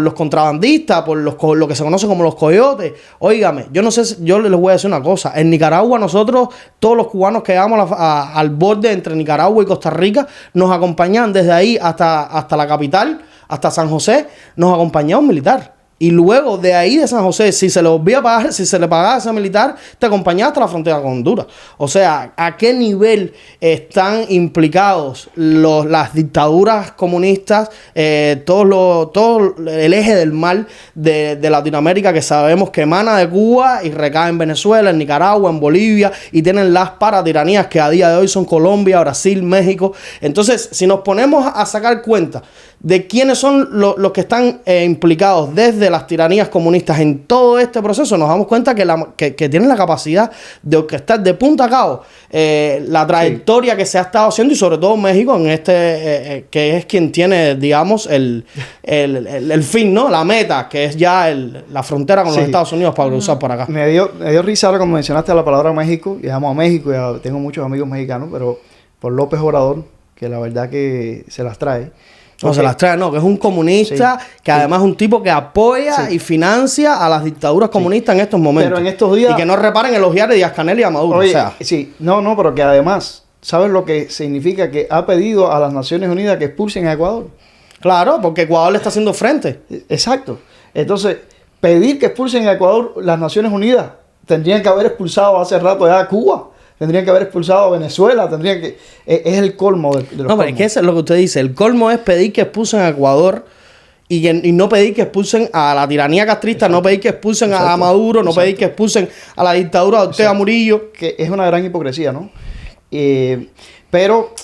S3: los contrabandistas, por lo que se conoce como los coyotes. Óigame, yo no sé, yo les voy a decir una cosa. En Nicaragua nosotros, todos los cubanos que vamos al borde entre Nicaragua y Costa Rica, nos acompañan desde ahí hasta la capital, hasta San José, nos acompañaba un militar. Y luego de ahí de San José, si se le volvía a pagar, si se le pagaba a ese militar, te acompañaba hasta la frontera con Honduras. O sea, ¿a qué nivel están implicados las dictaduras comunistas, todo el eje del mal de Latinoamérica, que sabemos que emana de Cuba y recae en Venezuela, en Nicaragua, en Bolivia, y tienen las paratiranías que a día de hoy son Colombia, Brasil, México? Entonces, si nos ponemos a sacar cuenta de quiénes son los que están implicados desde las tiranías comunistas en todo este proceso, nos damos cuenta que tienen la capacidad de orquestar de punta a cabo la trayectoria que se ha estado haciendo, y sobre todo México, en que es quien tiene, digamos, el fin, ¿no? La meta, que es ya la frontera con los Estados Unidos para cruzar por acá.
S2: Me dio risa ahora cuando mencionaste la palabra México, y amo a México, y tengo muchos amigos mexicanos, pero por López Obrador, que la verdad que se las trae.
S3: No, se las trae, no, que es un comunista, que además es un tipo que apoya y financia a las dictaduras comunistas en estos momentos.
S2: Pero en estos días...
S3: Y que no reparen elogiar a Díaz-Canel y a Maduro.
S2: Oye,
S3: o sea.
S2: sí, no, pero que además, ¿sabes lo que significa? Que ha pedido a las Naciones Unidas que expulsen a Ecuador.
S3: Claro, porque Ecuador le está haciendo frente.
S2: Exacto. Entonces, pedir que expulsen a Ecuador, las Naciones Unidas tendrían que haber expulsado hace rato ya a Cuba. Tendrían que haber expulsado a Venezuela, es el colmo de los
S3: No, pero
S2: colmos.
S3: es que eso es lo que usted dice. El colmo es pedir que expulsen a Ecuador y no pedir que expulsen a la tiranía castrista, no pedir que expulsen a Maduro, no pedir que expulsen a la dictadura de Ortega Murillo.
S2: Que es una gran hipocresía, ¿no? Pero,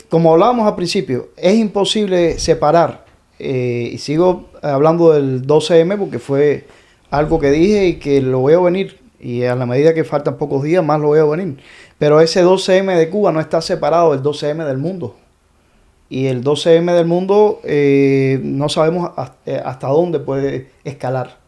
S2: como hablábamos al principio, es imposible separar, y sigo hablando del 12M porque fue algo que dije y que lo veo venir. Y a la medida que faltan pocos días, más lo veo venir. Pero ese 12M de Cuba no está separado del 12M del mundo. Y el 12M del mundo no sabemos hasta dónde puede escalar.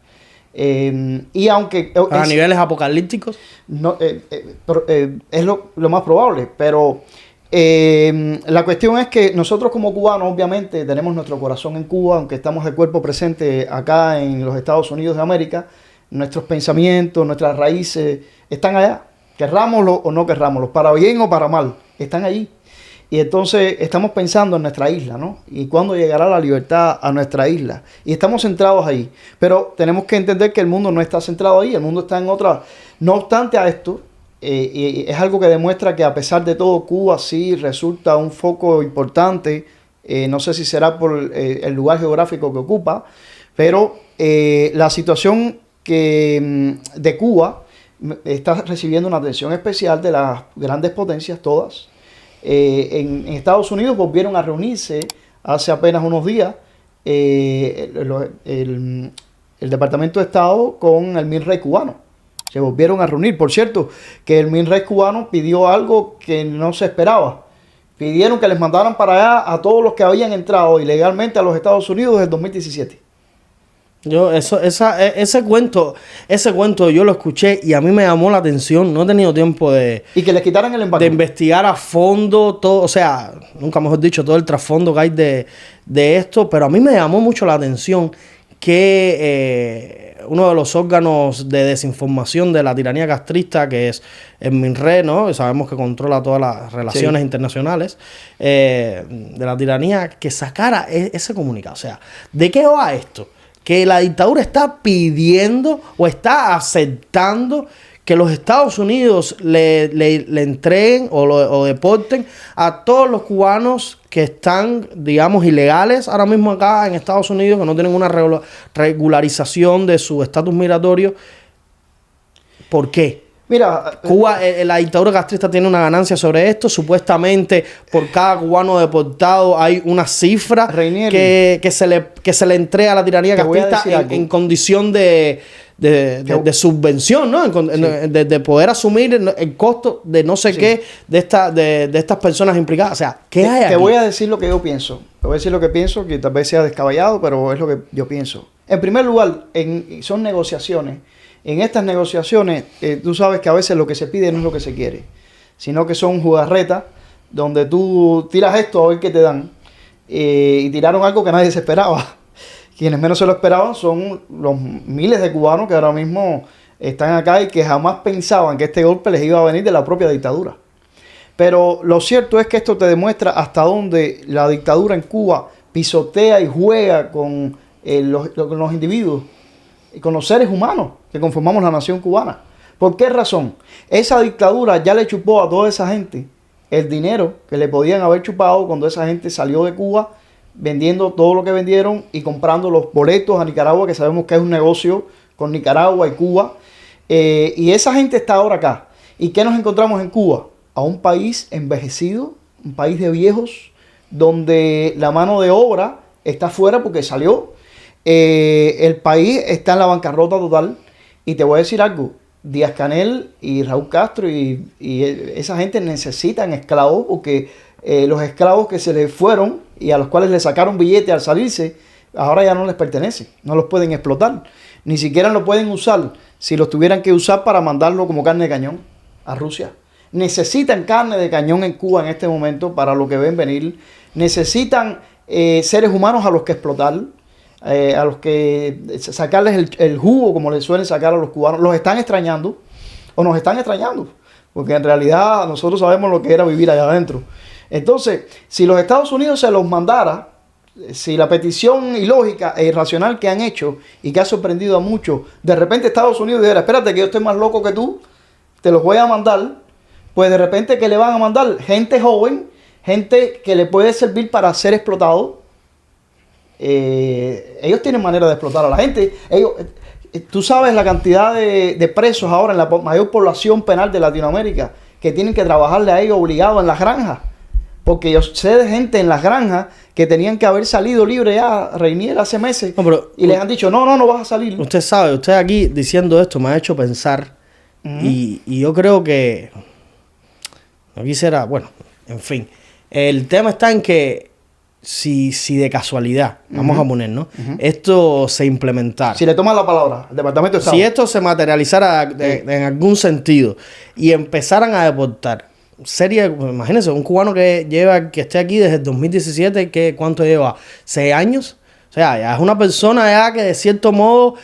S2: Y aunque...
S3: A niveles apocalípticos.
S2: No, es lo más probable. Pero la cuestión es que nosotros como cubanos, obviamente, tenemos nuestro corazón en Cuba, aunque estamos de cuerpo presente acá en los Estados Unidos de América. Nuestros pensamientos, nuestras raíces están allá, querrámoslo o no querrámoslo, para bien o para mal, están allí. Y entonces estamos pensando en nuestra isla, ¿no? Y cuándo llegará la libertad a nuestra isla. Y estamos centrados ahí. Pero tenemos que entender que el mundo no está centrado ahí, el mundo está en otra. No obstante a esto, y es algo que demuestra que a pesar de todo, Cuba sí resulta un foco importante. No sé si será por el lugar geográfico que ocupa, pero la situación de Cuba está recibiendo una atención especial de las grandes potencias, todas. En Estados Unidos volvieron a reunirse hace apenas unos días el Departamento de Estado con el MINREI cubano. Se volvieron a reunir. Por cierto, que el MINREI cubano pidió algo que no se esperaba. Pidieron que les mandaran para allá a todos los que habían entrado ilegalmente a los Estados Unidos desde el 2017.
S3: Ese cuento yo lo escuché y a mí me llamó la atención. No he tenido tiempo
S2: y que les quitaran el embargo,
S3: de investigar a fondo todo, o sea, nunca mejor dicho, todo el trasfondo que hay de esto, pero a mí me llamó mucho la atención que uno de los órganos de desinformación de la tiranía castrista, que es el MINRE, ¿no? Sabemos que controla todas las relaciones internacionales de la tiranía, que sacara ese comunicado. O sea, ¿de qué va esto? Que la dictadura está pidiendo o está aceptando que los Estados Unidos le entreguen o deporten a todos los cubanos que están, digamos, ilegales ahora mismo acá en Estados Unidos, que no tienen una regularización de su estatus migratorio. ¿Por qué?
S2: Mira,
S3: Cuba, la dictadura castrista tiene una ganancia sobre esto. Supuestamente por cada cubano deportado hay una cifra que se le entrega a la tiranía castrista en condición de subvención, ¿no? De poder asumir el costo de no sé qué de estas personas implicadas. O sea, ¿qué hay aquí?
S2: Te voy a decir lo que yo pienso. Te voy a decir lo que pienso, que tal vez sea descabellado, pero es lo que yo pienso. En primer lugar, son negociaciones. En estas negociaciones, tú sabes que a veces lo que se pide no es lo que se quiere, sino que son jugarretas donde tú tiras esto a ver qué te dan. Y tiraron algo que nadie se esperaba. Quienes menos se lo esperaban son los miles de cubanos que ahora mismo están acá y que jamás pensaban que este golpe les iba a venir de la propia dictadura. Pero lo cierto es que esto te demuestra hasta dónde la dictadura en Cuba pisotea y juega con los individuos y con los seres humanos que conformamos la nación cubana. ¿Por qué razón? Esa dictadura ya le chupó a toda esa gente el dinero que le podían haber chupado cuando esa gente salió de Cuba, vendiendo todo lo que vendieron y comprando los boletos a Nicaragua, que sabemos que es un negocio con Nicaragua y Cuba. Y esa gente está ahora acá. ¿Y qué nos encontramos en Cuba? A un país envejecido, un país de viejos, donde la mano de obra está fuera porque salió. El país está en la bancarrota total. Y te voy a decir algo, Díaz-Canel y Raúl Castro y esa gente necesitan esclavos porque los esclavos que se les fueron y a los cuales le sacaron billete al salirse, ahora ya no les pertenece, no los pueden explotar, ni siquiera lo pueden usar si los tuvieran que usar para mandarlo como carne de cañón a Rusia. Necesitan carne de cañón en Cuba en este momento para lo que ven venir, necesitan seres humanos a los que explotar, a los que sacarles el jugo como les suelen sacar a los cubanos. Los están extrañando o nos están extrañando, porque en realidad nosotros sabemos lo que era vivir allá adentro. Entonces, si los Estados Unidos se los mandara, si la petición ilógica e irracional que han hecho y que ha sorprendido a muchos, de repente Estados Unidos dijera, espérate que yo estoy más loco que tú, te los voy a mandar, pues de repente que le van a mandar gente joven, gente que le puede servir para ser explotado. Ellos tienen manera de explotar a la gente. Tú sabes la cantidad de presos ahora en la mayor población penal de Latinoamérica que tienen que trabajarle a ellos obligados en las granjas. Porque yo sé de gente en las granjas que tenían que haber salido libre ya, Reinier, hace meses. No, pero, y les han dicho, no vas a salir.
S3: Usted sabe, usted aquí diciendo esto me ha hecho pensar. Y yo creo que no quisiera, bueno, en fin. El tema está en que si de casualidad, vamos a poner, ¿no? Esto se implementara.
S2: Si le toman la palabra al Departamento de Estado.
S3: Si esto se materializara en algún sentido y empezaran a deportar. Imagínense, un cubano que esté aquí desde el 2017, ¿cuánto lleva? ¿6 años? O sea, ya es una persona ya que de cierto modo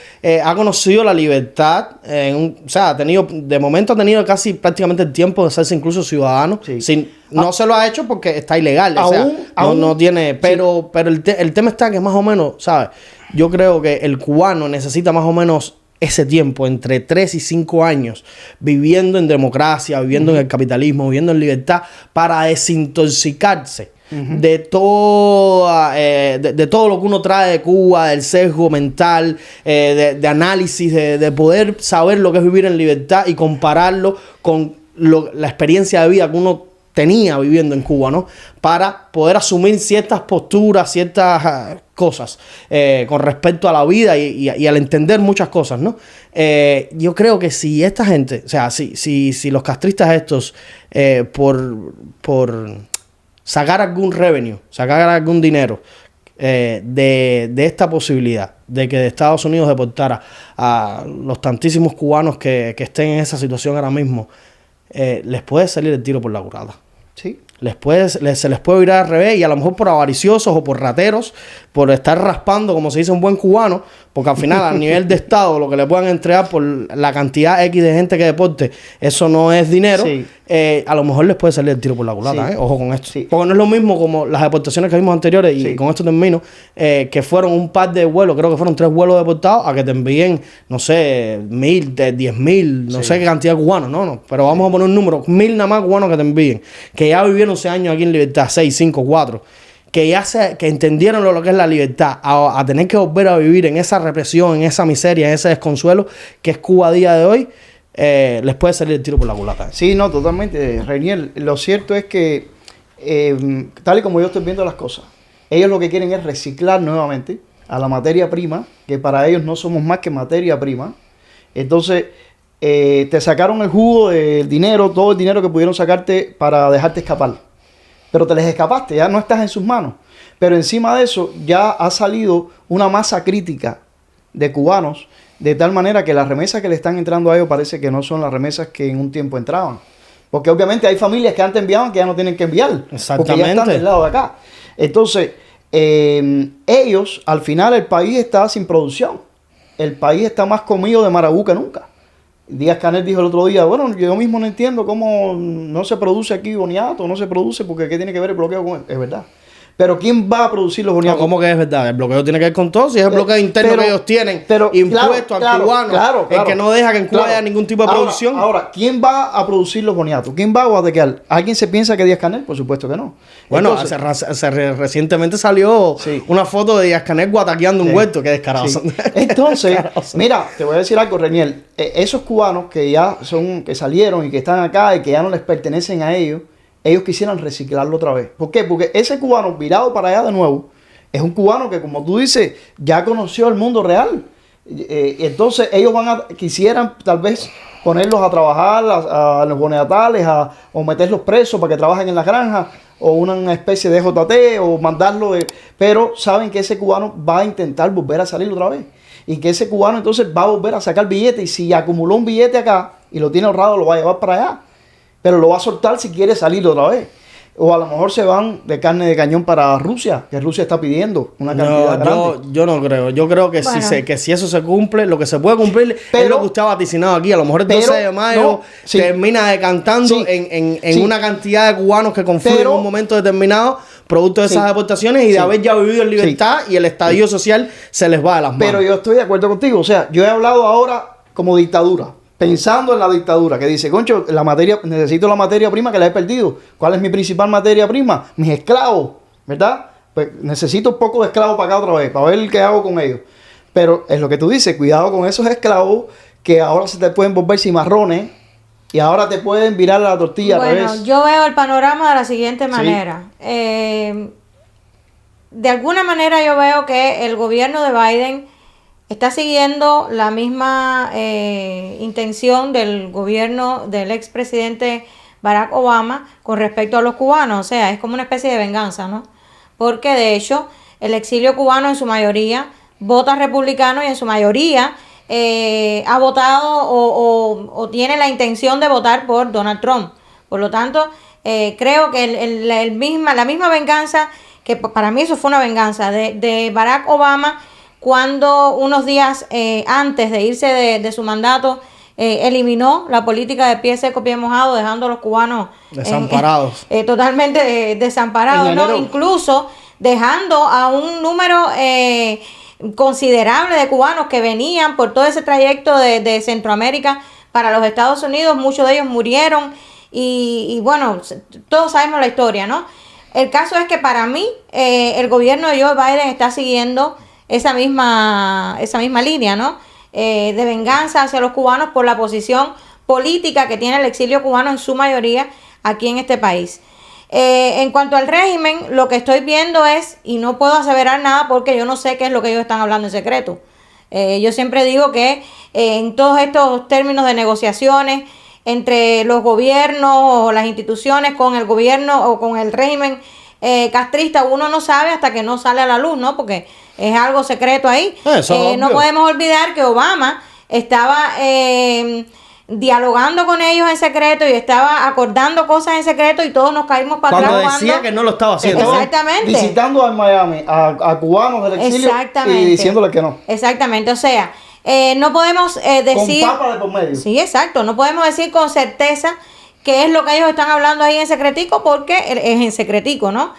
S3: ha conocido la libertad. De momento ha tenido casi prácticamente el tiempo de hacerse incluso ciudadano. Sí. No se lo ha hecho porque está ilegal. No tiene. Pero el tema está que más o menos, ¿sabes? Yo creo que el cubano necesita más o menos ese tiempo, entre 3 y 5 años, viviendo en democracia, viviendo en el capitalismo, viviendo en libertad, para desintoxicarse de todo lo que uno trae de Cuba, del sesgo mental, de análisis, de poder saber lo que es vivir en libertad y compararlo con la experiencia de vida que uno tenía viviendo en Cuba, ¿no? Para poder asumir ciertas posturas, ciertas cosas con respecto a la vida y al entender muchas cosas, ¿no? Yo creo que si esta gente, o sea, si los castristas estos, por sacar algún revenue, sacar algún dinero de esta posibilidad de que de Estados Unidos deportara a los tantísimos cubanos que estén en esa situación ahora mismo, les puede salir el tiro por la culata.
S2: Sí.
S3: Se les puede virar al revés, y a lo mejor por avariciosos o por rateros, por estar raspando, como se dice un buen cubano, porque al final a nivel de Estado lo que le puedan entregar por la cantidad X de gente que deporte, eso no es dinero. Sí. A lo mejor les puede salir el tiro por la culata, sí. Ojo con esto. Sí. Porque no es lo mismo como las deportaciones que vimos anteriores, y con esto termino, que fueron un par de vuelos, creo que fueron 3 vuelos deportados, a que te envíen, no sé, 1,000, 10,000, no sé qué cantidad de cubanos, no, pero vamos a poner un número, 1,000 nada más cubanos que te envíen, que ya vivieron 11 años aquí en libertad, 6, 5, 4, que entendieron lo que es la libertad, a tener que volver a vivir en esa represión, en esa miseria, en ese desconsuelo que es Cuba a día de hoy, les puede salir el tiro por la culata.
S2: Sí, no, totalmente, Reinier. Lo cierto es que, tal y como yo estoy viendo las cosas, ellos lo que quieren es reciclar nuevamente a la materia prima, que para ellos no somos más que materia prima. Entonces, te sacaron el jugo del dinero, todo el dinero que pudieron sacarte para dejarte escapar. Pero te les escapaste, ya no estás en sus manos. Pero encima de eso ya ha salido una masa crítica de cubanos, de tal manera que las remesas que le están entrando a ellos parece que no son las remesas que en un tiempo entraban. Porque obviamente hay familias que antes enviaban que ya no tienen que enviar.
S3: Exactamente.
S2: Porque ya están del lado de acá. Entonces, ellos, al final el país está sin producción. El país está más comido de marabú que nunca. Díaz-Canel dijo el otro día, bueno, yo mismo no entiendo cómo no se produce aquí boniato, no se produce porque ¿qué tiene que ver el bloqueo con él? Es verdad. Pero ¿quién va a producir los boniatos?
S3: No, ¿cómo que es verdad? El bloqueo tiene que ver con todo. Si es el bloqueo interno que ellos tienen, impuesto al cubano, el que no deja que en Cuba haya ningún tipo de producción.
S2: Ahora, ¿quién va a producir los boniatos? ¿Quién va a guatequear? ¿Alguien se piensa que Díaz-Canel? Por supuesto que no.
S3: Bueno, recientemente salió una foto de Díaz-Canel guataqueando un huerto. Qué descarado.
S2: Sí. Entonces, mira, te voy a decir algo, Reinier. Esos cubanos que ya que salieron y que están acá y que ya no les pertenecen a ellos, ellos quisieran reciclarlo otra vez. ¿Por qué? Porque ese cubano virado para allá de nuevo es un cubano que, como tú dices, ya conoció el mundo real. Entonces ellos quisieran tal vez ponerlos a trabajar a los boniatales o meterlos presos para que trabajen en las granjas o una especie de JT o mandarlo pero saben que ese cubano va a intentar volver a salir otra vez y que ese cubano entonces va a volver a sacar billetes y si acumuló un billete acá y lo tiene ahorrado lo va a llevar para allá, pero lo va a soltar si quiere salir otra vez. O a lo mejor se van de carne de cañón para Rusia, que Rusia está pidiendo una cantidad grande.
S3: Yo no creo. Yo creo que, bueno, si eso se cumple, lo que se puede cumplir es lo que usted ha vaticinado aquí. A lo mejor el 12 de mayo termina decantando en una cantidad de cubanos que confían en un momento determinado, producto de esas deportaciones y de haber ya vivido en libertad y el estallido social se les va de las manos.
S2: Pero yo estoy de acuerdo contigo. O sea, yo he hablado ahora como dictadura. Pensando en la dictadura, que dice, concho, necesito la materia prima que la he perdido. ¿Cuál es mi principal materia prima? Mis esclavos, ¿verdad? Pues necesito un poco de esclavos para acá otra vez, para ver qué hago con ellos. Pero es lo que tú dices, cuidado con esos esclavos que ahora se te pueden volver cimarrones y ahora te pueden virar la tortilla al revés.
S1: Bueno, yo veo el panorama de la siguiente manera. De alguna manera yo veo que el gobierno de Biden está siguiendo la misma intención del gobierno del expresidente Barack Obama con respecto a los cubanos. O sea, es como una especie de venganza, ¿no? Porque de hecho el exilio cubano en su mayoría vota republicano y en su mayoría ha votado o tiene la intención de votar por Donald Trump. Por lo tanto, creo que la misma venganza, que para mí eso fue una venganza de Barack Obama, cuando unos días antes de irse de su mandato eliminó la política de pie seco, pie mojado, dejando a los cubanos
S3: desamparados.
S1: Totalmente desamparados, ¿no? Incluso dejando a un número considerable de cubanos que venían por todo ese trayecto de Centroamérica para los Estados Unidos. Muchos de ellos murieron y bueno, todos sabemos la historia, ¿no? El caso es que para mí el gobierno de Joe Biden está siguiendo esa misma línea, ¿no? De venganza hacia los cubanos por la posición política que tiene el exilio cubano en su mayoría aquí en este país. En cuanto al régimen, lo que estoy viendo es, y no puedo aseverar nada porque yo no sé qué es lo que ellos están hablando en secreto. Yo siempre digo que en todos estos términos de negociaciones entre los gobiernos o las instituciones con el gobierno o con el régimen castrista, uno no sabe hasta que no sale a la luz, ¿no? Porque es algo secreto ahí. No podemos olvidar que Obama estaba dialogando con ellos en secreto y estaba acordando cosas en secreto y todos nos caímos para atrás
S3: cuando decía que no lo estaba haciendo.
S1: Exactamente.
S2: Visitando en Miami a cubanos del exilio y diciéndole que no.
S1: Exactamente, o sea, no podemos decir...
S2: Con papa de por medio.
S1: Sí, exacto, no podemos decir con certeza qué es lo que ellos están hablando ahí en secretico porque es en secretico, ¿no?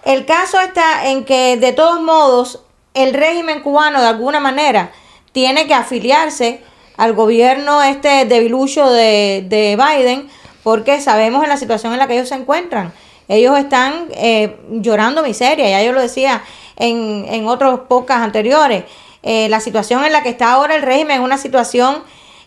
S1: El caso está en que de todos modos el régimen cubano de alguna manera tiene que afiliarse al gobierno debilucho de Biden, porque sabemos en la situación en la que ellos se encuentran. Ellos están llorando miseria, ya yo lo decía en otros podcasts anteriores. La situación en la que está ahora el régimen es una situación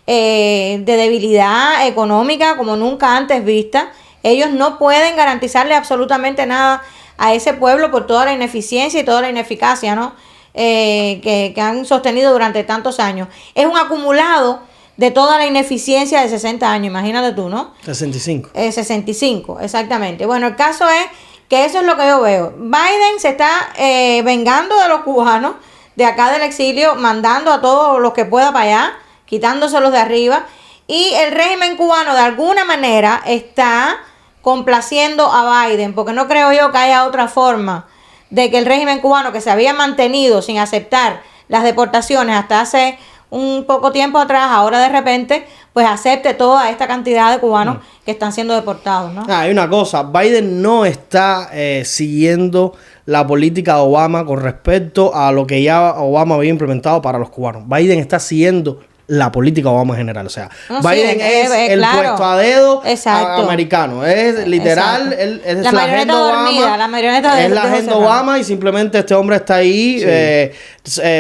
S1: de debilidad económica como nunca antes vista. Ellos no pueden garantizarle absolutamente nada a ese pueblo por toda la ineficiencia y toda la ineficacia, ¿no? Que han sostenido durante tantos años. Es un acumulado de toda la ineficiencia de 60 años, imagínate tú, ¿no?
S3: 65.
S1: 65, exactamente. Bueno, el caso es que eso es lo que yo veo. Biden se está vengando de los cubanos de acá del exilio, mandando a todos los que pueda para allá, quitándoselos de arriba, y el régimen cubano de alguna manera está complaciendo a Biden, porque no creo yo que haya otra forma de que el régimen cubano, que se había mantenido sin aceptar las deportaciones hasta hace un poco tiempo atrás, ahora de repente, pues acepte toda esta cantidad de cubanos que están siendo deportados, ¿no? Hay
S3: una cosa, Biden no está siguiendo la política de Obama con respecto a lo que ya Obama había implementado para los cubanos. Biden está siguiendo la política Obama en general. O sea,
S1: No, sí,
S3: Biden es el
S1: claro.
S3: puesto a dedo
S1: Exacto.
S3: americano. Es literal,
S1: Exacto.
S3: es
S1: La marioneta
S3: agenda
S1: dormida,
S3: Obama.
S1: la marioneta
S3: Es
S1: de
S3: la
S1: José
S3: agenda
S1: Ramos.
S3: Obama y simplemente este hombre está ahí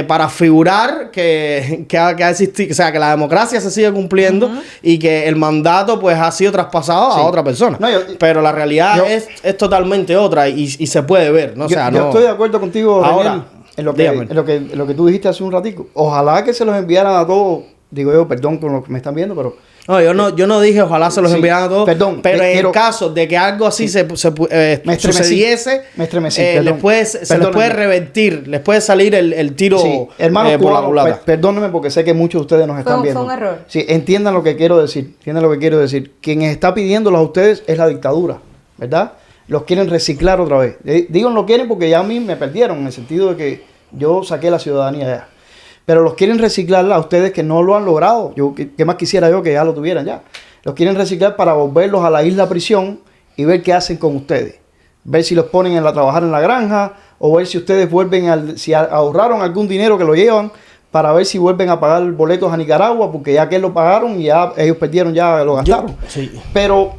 S3: para figurar que ha existido, o sea, que la democracia se sigue cumpliendo y que el mandato pues ha sido traspasado a otra persona.
S2: No,
S3: pero la realidad es totalmente otra y se puede ver, ¿no? O sea,
S2: yo
S3: no.
S2: estoy de acuerdo contigo,
S3: Ahora,
S2: Daniel, en
S3: dígame.
S2: lo que tú dijiste hace un ratico. Ojalá que se los enviaran a todos. Digo yo, perdón con lo que me están viendo, pero
S3: No, yo no dije ojalá se los
S2: sí,
S3: enviaran a todos,
S2: perdón,
S3: pero en
S2: quiero-
S3: el caso de que algo así
S2: me estremecí,
S3: sucediese,
S2: me estremecí,
S3: se les
S2: perdónenme.
S3: puede revertir, les puede salir el tiro
S2: sí, hermanos
S3: por la
S2: cubanos,
S3: culata.
S2: perdónenme porque sé que muchos de ustedes nos están viendo.
S1: Fue un error.
S2: Sí, entiendan lo que quiero decir, Quien está pidiéndolo a ustedes es la dictadura, ¿verdad? Los quieren reciclar otra vez. Digo lo quieren porque ya a mí me perdieron, en el sentido de que yo saqué la ciudadanía ya. Pero los quieren reciclar a ustedes que no lo han logrado. ¿Qué más quisiera yo que ya lo tuvieran ya? Los quieren reciclar para volverlos a la isla prisión y ver qué hacen con ustedes. Ver si los ponen a trabajar en la granja o ver si ustedes vuelven, si ahorraron algún dinero que lo llevan para ver si vuelven a pagar boletos a Nicaragua, porque ya que lo pagaron y ya ellos perdieron, ya lo gastaron.
S3: Sí.
S2: Pero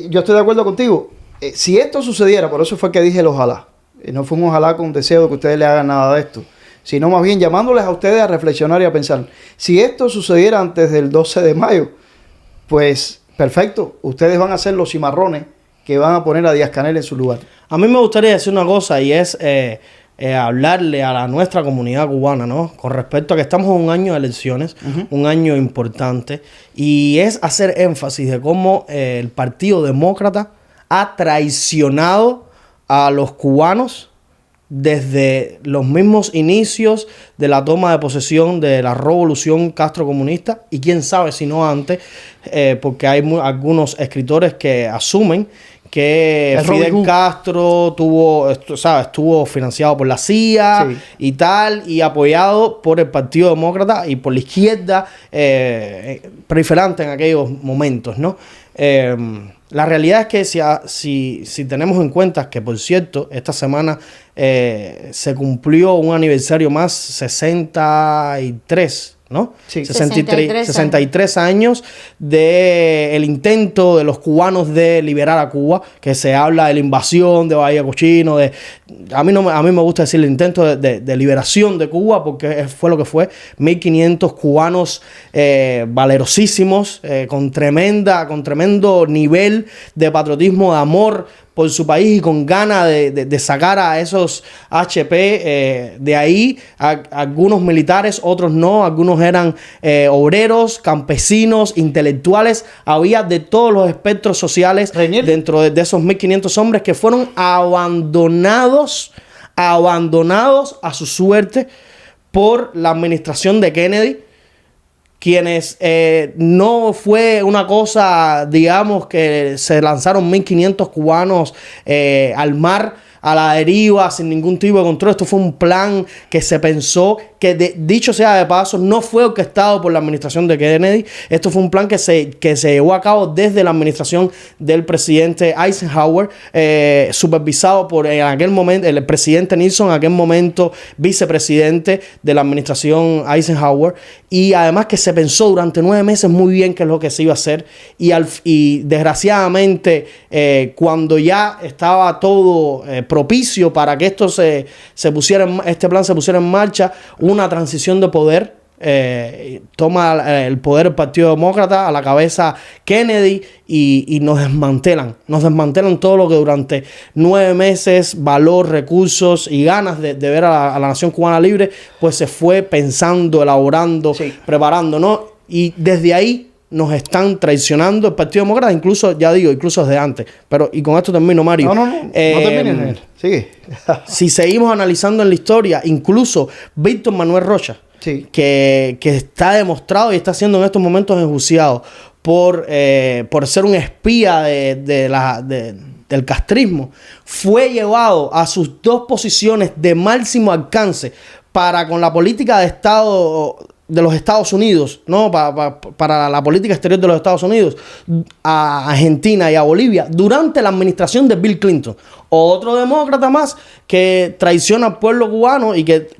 S2: yo estoy de acuerdo contigo. Si esto sucediera, por eso fue que dije el ojalá. No fue un ojalá con deseo de que ustedes le hagan nada de esto, sino más bien llamándoles a ustedes a reflexionar y a pensar. Si esto sucediera antes del 12 de mayo, pues perfecto, ustedes van a ser los cimarrones que van a poner a Díaz-Canel en su lugar.
S3: A mí me gustaría decir una cosa y es hablarle a nuestra comunidad cubana, ¿no? Con respecto a que estamos en un año de elecciones, un año importante, y es hacer énfasis de cómo el Partido Demócrata ha traicionado a los cubanos desde los mismos inicios de la toma de posesión de la revolución castrocomunista y quién sabe si no antes, porque hay algunos escritores que asumen que Fidel Castro estuvo financiado por la CIA y tal, y apoyado por el Partido Demócrata y por la izquierda proliferante en aquellos momentos, ¿no? La realidad es que si tenemos en cuenta que, por cierto, esta semana se cumplió un aniversario más, 63, ¿no?
S2: Sí.
S3: 63 años del intento de los cubanos de liberar a Cuba, que se habla de la invasión de Bahía Cochino, a mí me gusta decir el intento de liberación de Cuba, porque fue lo que fue, 1500 cubanos valerosísimos, con tremendo nivel de patriotismo, de amor por su país y con ganas de sacar a esos HP de ahí, algunos militares, otros no, algunos eran obreros, campesinos, intelectuales, había de todos los espectros sociales dentro de esos 1500 hombres que fueron abandonados a su suerte por la administración de Kennedy, quienes no fue una cosa, digamos, que se lanzaron 1500 cubanos al mar, a la deriva, sin ningún tipo de control. Esto fue un plan que se pensó, que dicho sea de paso, no fue orquestado por la administración de Kennedy. Esto fue un plan que se llevó a cabo desde la administración del presidente Eisenhower, supervisado por en aquel momento el presidente Nixon, en aquel momento vicepresidente de la administración Eisenhower, y además que se pensó durante 9 meses muy bien qué es lo que se iba a hacer, y desgraciadamente cuando ya estaba todo propicio para que esto este plan se pusiera en marcha, una transición de poder, toma el poder el Partido Demócrata, a la cabeza Kennedy, y nos desmantelan todo lo que durante 9 meses, valor, recursos y ganas de ver a la nación cubana libre, pues se fue pensando, elaborando, preparando, ¿no? Y desde ahí nos están traicionando el Partido Demócrata, incluso desde antes. Y con esto termino, Mario.
S2: No termines. Sigue.
S3: Si seguimos analizando en la historia, incluso Víctor Manuel Rocha, que está demostrado y está siendo en estos momentos enjuiciado por ser un espía del castrismo, fue llevado a sus 2 posiciones de máximo alcance con la política de Estado de los Estados Unidos, ¿no? Para la política exterior de los Estados Unidos, a Argentina y a Bolivia, durante la administración de Bill Clinton. Otro demócrata más que traiciona al pueblo cubano y que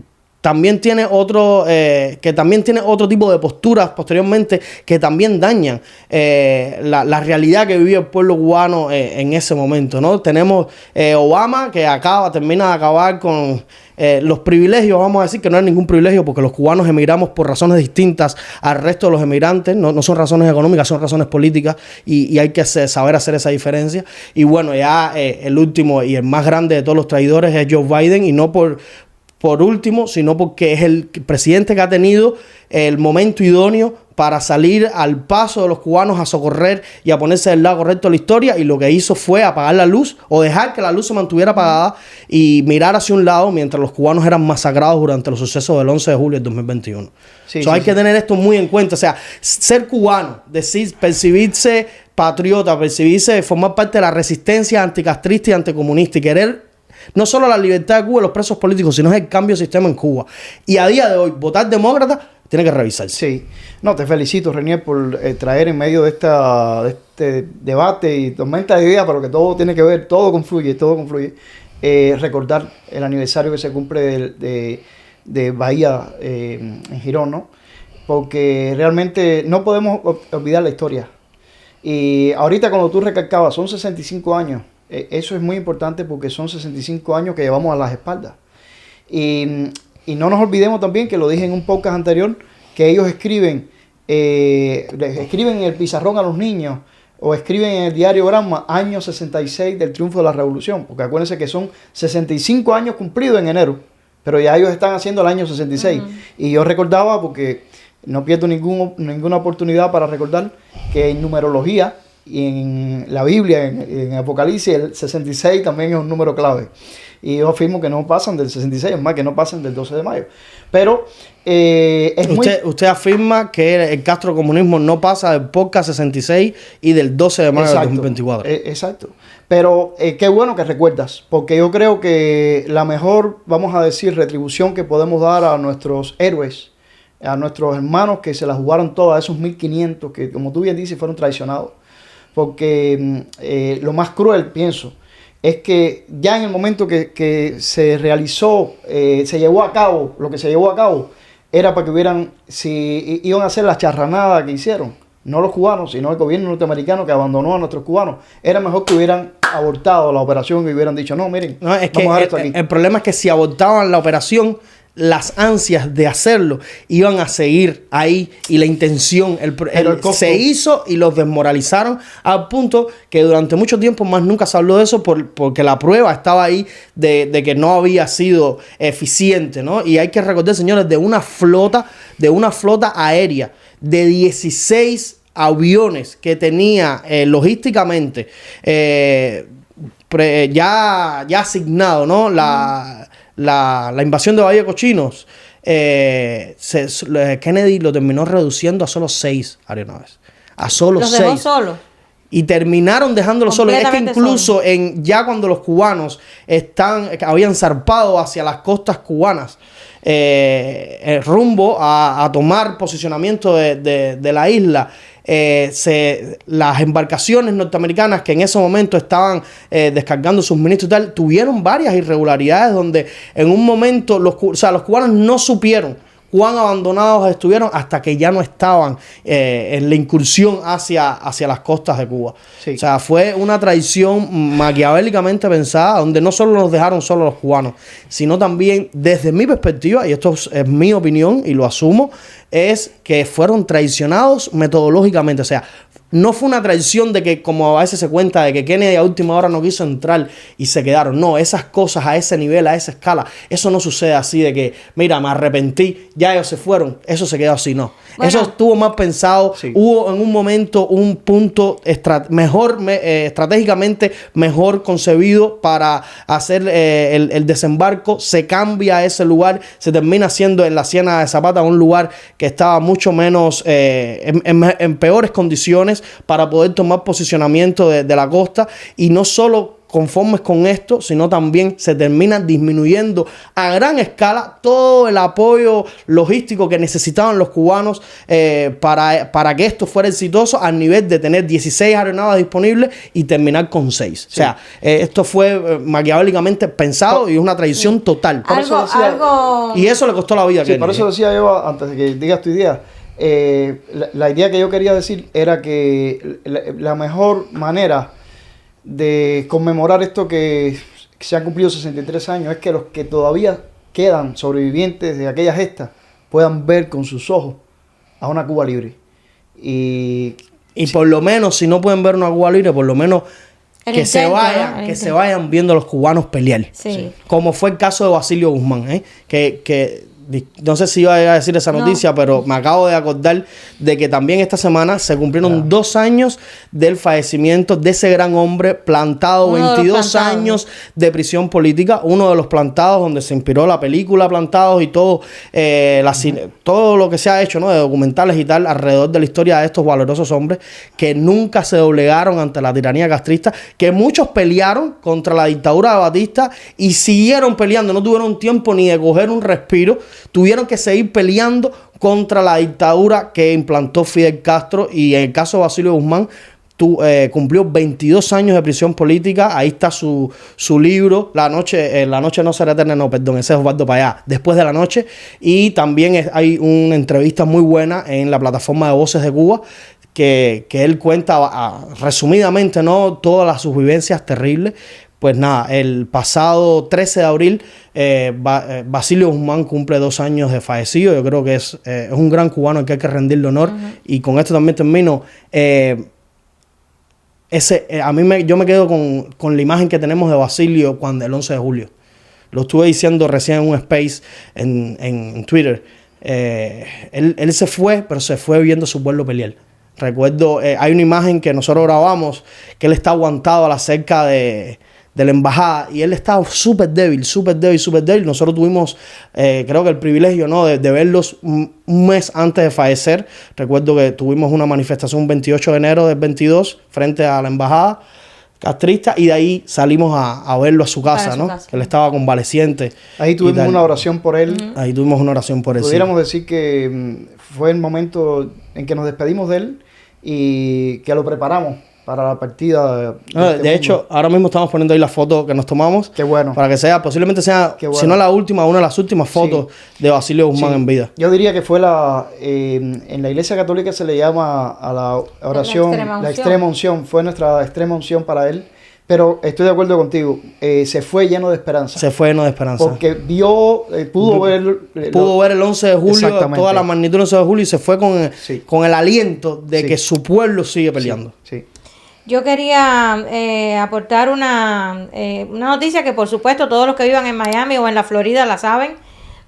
S3: también tiene otro tipo de posturas posteriormente que también dañan la realidad que vive el pueblo cubano en ese momento, ¿no? Tenemos Obama, que termina de acabar con los privilegios, vamos a decir que no es ningún privilegio porque los cubanos emigramos por razones distintas al resto de los emigrantes, no son razones económicas, son razones políticas y hay que saber hacer esa diferencia. Y bueno, ya el último y el más grande de todos los traidores es Joe Biden, y no por último, sino porque es el presidente que ha tenido el momento idóneo para salir al paso de los cubanos a socorrer y a ponerse del lado correcto de la historia, y lo que hizo fue apagar la luz o dejar que la luz se mantuviera apagada y mirar hacia un lado mientras los cubanos eran masacrados durante los sucesos del 11 de julio del 2021. Hay que tener esto muy en cuenta. O sea, ser cubano, percibirse patriota, percibirse, formar parte de la resistencia anticastrista y anticomunista y querer no solo la libertad de Cuba y los presos políticos, sino el cambio de sistema en Cuba. Y a día de hoy, votar demócrata tiene que revisarse.
S2: Sí. No, te felicito, Renier, por traer en medio de este debate y tormenta de ideas, pero que todo tiene que ver, todo confluye, recordar el aniversario que se cumple de Bahía en Girón, ¿no? Porque realmente no podemos olvidar la historia. Y ahorita cuando tú recalcabas, son 65 años. Eso es muy importante porque son 65 años que llevamos a las espaldas. Y no nos olvidemos también, que lo dije en un podcast anterior, que ellos escriben en el pizarrón a los niños o escriben en el diario Granma año 66 del triunfo de la revolución. Porque acuérdense que son 65 años cumplidos en enero, pero ya ellos están haciendo el año 66. Y yo recordaba, porque no pierdo ninguna oportunidad para recordar, que en numerología y en la Biblia, en Apocalipsis, el 66 también es un número clave. Y yo afirmo que no pasan del 66, es más, que no pasan del 12 de mayo. Pero
S3: usted afirma que el castrocomunismo no pasa del podcast 66 y del 12 de mayo del 2024.
S2: Exacto. Pero qué bueno que recuerdas, porque yo creo que la mejor, vamos a decir, retribución que podemos dar a nuestros héroes, a nuestros hermanos que se la jugaron todas, esos 1500 que, como tú bien dices, fueron traicionados. Porque lo más cruel, pienso, es que ya en el momento que se realizó, se llevó a cabo, lo que se llevó a cabo, era para que si iban a hacer la charranada que hicieron, no los cubanos, sino el gobierno norteamericano que abandonó a nuestros cubanos, era mejor que hubieran abortado la operación y hubieran dicho, no, miren,
S3: vamos a dejar esto aquí. El problema es que si abortaban la operación, las ansias de hacerlo iban a seguir ahí, y la intención se hizo y los desmoralizaron al punto que durante mucho tiempo más nunca se habló de eso porque la prueba estaba ahí de que no había sido eficiente, ¿no? Y hay que recordar, señores, de una flota aérea de 16 aviones que tenía logísticamente ya asignado, ¿no? La invasión de Bahía de Cochinos, Kennedy lo terminó reduciendo a solo 6 aeronaves. A solo 6.
S1: ¿Los dejó solos?
S3: Y terminaron dejándolo solo. Es que incluso ya cuando los cubanos habían zarpado hacia las costas cubanas, rumbo a tomar posicionamiento de la isla, las embarcaciones norteamericanas que en ese momento estaban descargando suministros y tal, tuvieron varias irregularidades donde en un momento los cubanos no supieron cuán abandonados estuvieron hasta que ya no estaban en la incursión hacia las costas de Cuba. Sí. O sea, fue una traición maquiavélicamente pensada, donde no solo nos dejaron solos los cubanos, sino también, desde mi perspectiva, y esto es mi opinión y lo asumo, es que fueron traicionados metodológicamente. O sea, no fue una traición de que, como a veces se cuenta, de que Kennedy a última hora no quiso entrar y se quedaron. No, esas cosas a ese nivel, a esa escala, eso no sucede así de que, mira, me arrepentí, ya ellos se fueron, eso se quedó así, no. Bueno, eso estuvo más pensado, sí. Hubo en un momento un punto estratégicamente mejor concebido para hacer el desembarco, se cambia ese lugar, se termina siendo en la Ciénaga de Zapata un lugar que estaba mucho menos, en peores condiciones para poder tomar posicionamiento de la costa, y no solo conformes con esto, sino también se termina disminuyendo a gran escala todo el apoyo logístico que necesitaban los cubanos para que esto fuera exitoso, al nivel de tener 16 aeronaves disponibles y terminar con 6. Sí. O sea, esto fue maquiavélicamente pensado y es una traición total. Y eso le costó la vida a Kennedy.
S2: Por eso decía yo, antes de que digas tu idea, la idea que yo quería decir era que la mejor manera de conmemorar esto que se han cumplido 63 años es que los que todavía quedan sobrevivientes de aquella gesta puedan ver con sus ojos a una Cuba libre. Y
S3: por lo menos, si no pueden ver una Cuba libre, por lo menos se vayan viendo a los cubanos pelear. Sí. Como fue el caso de Basilio Guzmán, que no sé si iba a decir esa noticia, pero me acabo de acordar de que también esta semana se cumplieron 2 años del fallecimiento de ese gran hombre plantado, 22 años de prisión política, uno de los plantados donde se inspiró la película Plantados y todo, todo lo que se ha hecho, ¿no?, de documentales y tal alrededor de la historia de estos valerosos hombres que nunca se doblegaron ante la tiranía castrista, que muchos pelearon contra la dictadura de Batista y siguieron peleando, no tuvieron tiempo ni de coger un respiro. Tuvieron que seguir peleando contra la dictadura que implantó Fidel Castro, y en el caso de Basilio Guzmán cumplió 22 años de prisión política. Ahí está su libro, La noche no será eterna, no, perdón, ese es Osvaldo Payá, Después de la noche. Y también hay una entrevista muy buena en la plataforma de Voces de Cuba que él cuenta resumidamente, ¿no?, todas las sus vivencias terribles. Pues nada, el pasado 13 de abril Basilio Guzmán cumple 2 años de fallecido. Yo creo que es un gran cubano al que hay que rendirle honor. Y con esto también termino. Yo me quedo con la imagen que tenemos de Basilio el 11 de julio. Lo estuve diciendo recién en un space en Twitter. Él se fue, pero se fue viendo su pueblo pelear. Recuerdo, hay una imagen que nosotros grabamos que él está aguantado a la cerca de la embajada y él estaba súper débil. Nosotros tuvimos, creo que el privilegio, ¿no?, de verlos un mes antes de fallecer. Recuerdo que tuvimos una manifestación un 28 de enero del 22 frente a la embajada castrista y de ahí salimos a verlo a su casa, ¿no? Que él estaba convaleciente.
S2: Ahí tuvimos una oración por él.
S3: Ahí tuvimos una oración por él.
S2: Pudiéramos decir que fue el momento en que nos despedimos de él y que lo preparamos para la partida.
S3: De hecho, ahora mismo estamos poniendo ahí la foto que nos tomamos.
S2: Qué bueno.
S3: Para que posiblemente sea, si no la última, una de las últimas fotos de Basilio Guzmán en vida.
S2: Yo diría que fue en la Iglesia Católica se le llama a la oración la extrema unción. Fue nuestra extrema unción para él. Pero estoy de acuerdo contigo, se fue lleno de esperanza. Porque pudo ver el 11 de julio,
S3: toda la magnitud del 11 de julio, y se fue con el aliento de que su pueblo sigue peleando.
S2: Sí.
S1: Yo quería aportar una noticia que, por supuesto, todos los que vivan en Miami o en la Florida la saben,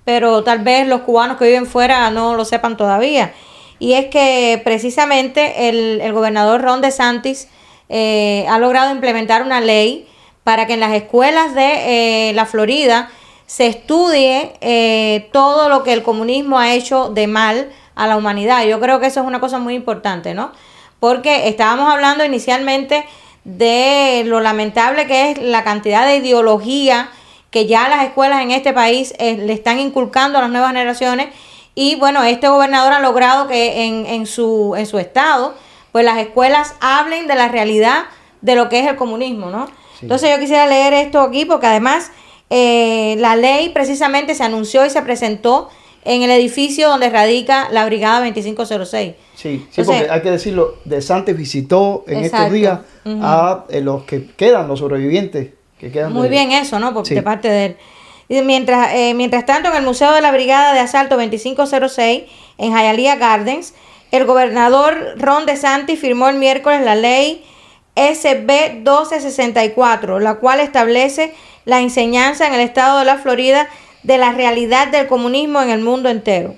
S1: pero tal vez los cubanos que viven fuera no lo sepan todavía. Y es que precisamente el gobernador Ron DeSantis ha logrado implementar una ley para que en las escuelas de la Florida se estudie todo lo que el comunismo ha hecho de mal a la humanidad. Yo creo que eso es una cosa muy importante, ¿no? Porque estábamos hablando inicialmente de lo lamentable que es la cantidad de ideología que ya las escuelas en este país le están inculcando a las nuevas generaciones. Y bueno, este gobernador ha logrado que en su estado, pues las escuelas hablen de la realidad de lo que es el comunismo, ¿no? Sí. Entonces yo quisiera leer esto aquí porque además la ley precisamente se anunció y se presentó en el edificio donde radica la Brigada 2506.
S2: Sí, porque hay que decirlo, DeSantis visitó en estos días a los que quedan, los sobrevivientes que quedan.
S1: Muy bien eso, ¿no? De parte de él. Y mientras tanto, en el Museo de la Brigada de Asalto 2506, en Hialeah Gardens, el gobernador Ron DeSantis firmó el miércoles la ley SB 1264, la cual establece la enseñanza en el estado de la Florida de la realidad del comunismo en el mundo entero.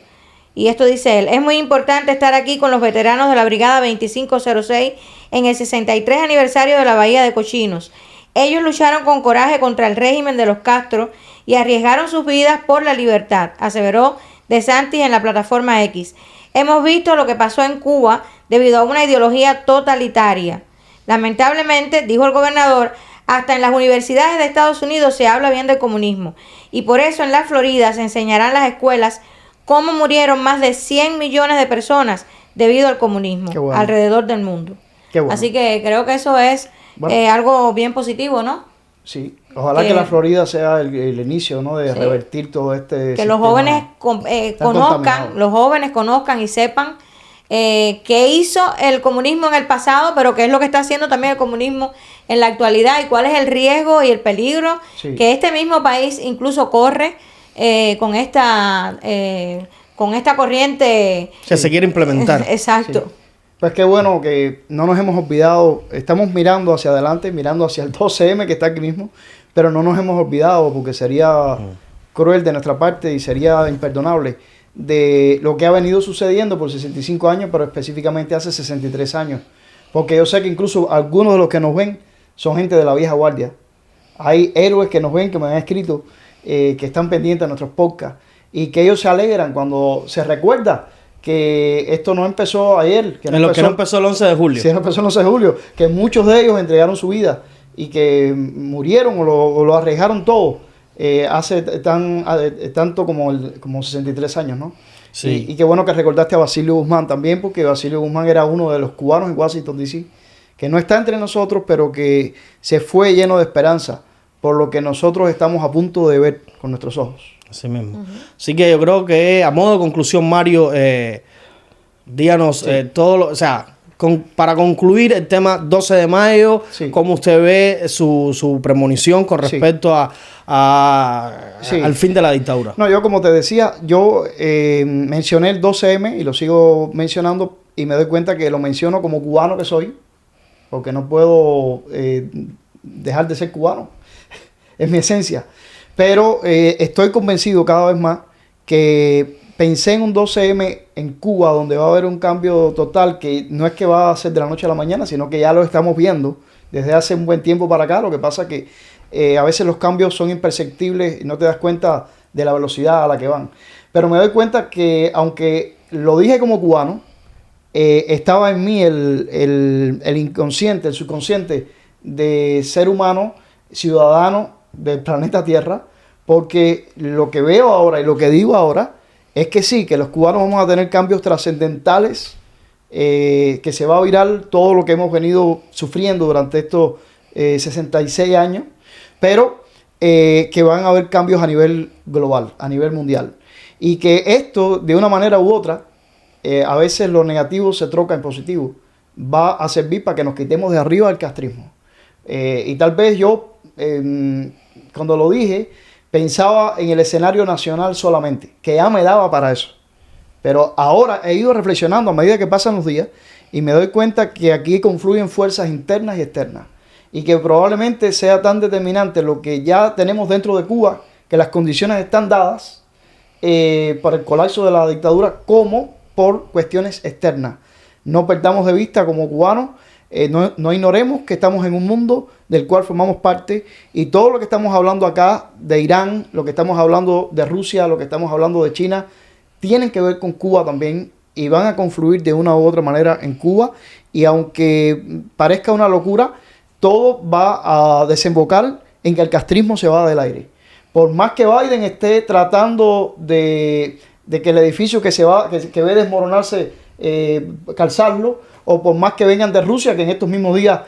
S1: Y esto dice él: es muy importante estar aquí con los veteranos de la Brigada 2506 en el 63 aniversario de la Bahía de Cochinos. Ellos lucharon con coraje contra el régimen de los Castro y arriesgaron sus vidas por la libertad, aseveró DeSantis en la plataforma X. Hemos visto lo que pasó en Cuba debido a una ideología totalitaria. Lamentablemente, dijo el gobernador, Hasta en las universidades de Estados Unidos se habla bien del comunismo. Y por eso en la Florida se enseñará en las escuelas cómo murieron más de 100 millones de personas debido al comunismo alrededor del mundo. Así que creo que eso es algo bien positivo, ¿no?
S2: Sí, ojalá que la Florida sea el inicio, ¿no? De revertir todo este
S1: que los jóvenes conozcan y sepan qué hizo el comunismo en el pasado, pero qué es lo que está haciendo también el comunismo en la actualidad y cuál es el riesgo y el peligro que este mismo país incluso corre con esta corriente
S3: que se quiere implementar.
S1: Exacto.
S2: Sí. Pues qué bueno que no nos hemos olvidado, estamos mirando hacia adelante, mirando hacia el 12M que está aquí mismo, pero no nos hemos olvidado porque sería cruel de nuestra parte y sería imperdonable de lo que ha venido sucediendo por 65 años, pero específicamente hace 63 años. Porque yo sé que incluso algunos de los que nos ven son gente de la vieja guardia. Hay héroes que nos ven, que me han escrito, que están pendientes de nuestros podcasts y que ellos se alegran cuando se recuerda que esto no empezó ayer. Que no
S3: empezó el 11 de julio.
S2: Sí, no empezó el 11 de julio. Que muchos de ellos entregaron su vida y que murieron o lo arriesgaron todo hace tanto como 63 años, ¿no?
S3: Sí.
S2: Y qué bueno que recordaste a Basilio Guzmán también, porque Basilio Guzmán era uno de los cubanos en Washington, D.C., que no está entre nosotros, pero que se fue lleno de esperanza por lo que nosotros estamos a punto de ver con nuestros ojos.
S3: Así mismo. Así que yo creo que, a modo de conclusión, Mario, díganos para concluir el tema 12 de mayo, ¿cómo usted ve su premonición con respecto al fin de la dictadura?
S2: No, yo como te decía, yo mencioné el 12M y lo sigo mencionando y me doy cuenta que lo menciono como cubano que soy, porque no puedo dejar de ser cubano, es mi esencia. Pero estoy convencido cada vez más que pensé en un 12M en Cuba donde va a haber un cambio total que no es que va a ser de la noche a la mañana, sino que ya lo estamos viendo desde hace un buen tiempo para acá. Lo que pasa es que a veces los cambios son imperceptibles y no te das cuenta de la velocidad a la que van. Pero me doy cuenta que aunque lo dije como cubano, estaba en mí el inconsciente, el subconsciente de ser humano, ciudadano del planeta Tierra, porque lo que veo ahora y lo que digo ahora es que sí, que los cubanos vamos a tener cambios trascendentales, que se va a virar todo lo que hemos venido sufriendo durante estos 66 años, pero que van a haber cambios a nivel global, a nivel mundial. Y que esto, de una manera u otra, a veces lo negativo se troca en positivo, va a servir para que nos quitemos de arriba el castrismo. Y tal vez yo, cuando lo dije, pensaba en el escenario nacional solamente, que ya me daba para eso. Pero ahora he ido reflexionando a medida que pasan los días y me doy cuenta que aquí confluyen fuerzas internas y externas. Y que probablemente sea tan determinante lo que ya tenemos dentro de Cuba, que las condiciones están dadas para el colapso de la dictadura, como por cuestiones externas. No perdamos de vista como cubanos, no ignoremos que estamos en un mundo del cual formamos parte y todo lo que estamos hablando acá de Irán, lo que estamos hablando de Rusia, lo que estamos hablando de China, tienen que ver con Cuba también y van a confluir de una u otra manera en Cuba. Y aunque parezca una locura, todo va a desembocar en que el castrismo se va del aire. Por más que Biden esté tratando de que el edificio que ve desmoronarse, calzarlo, o por más que vengan de Rusia, que en estos mismos días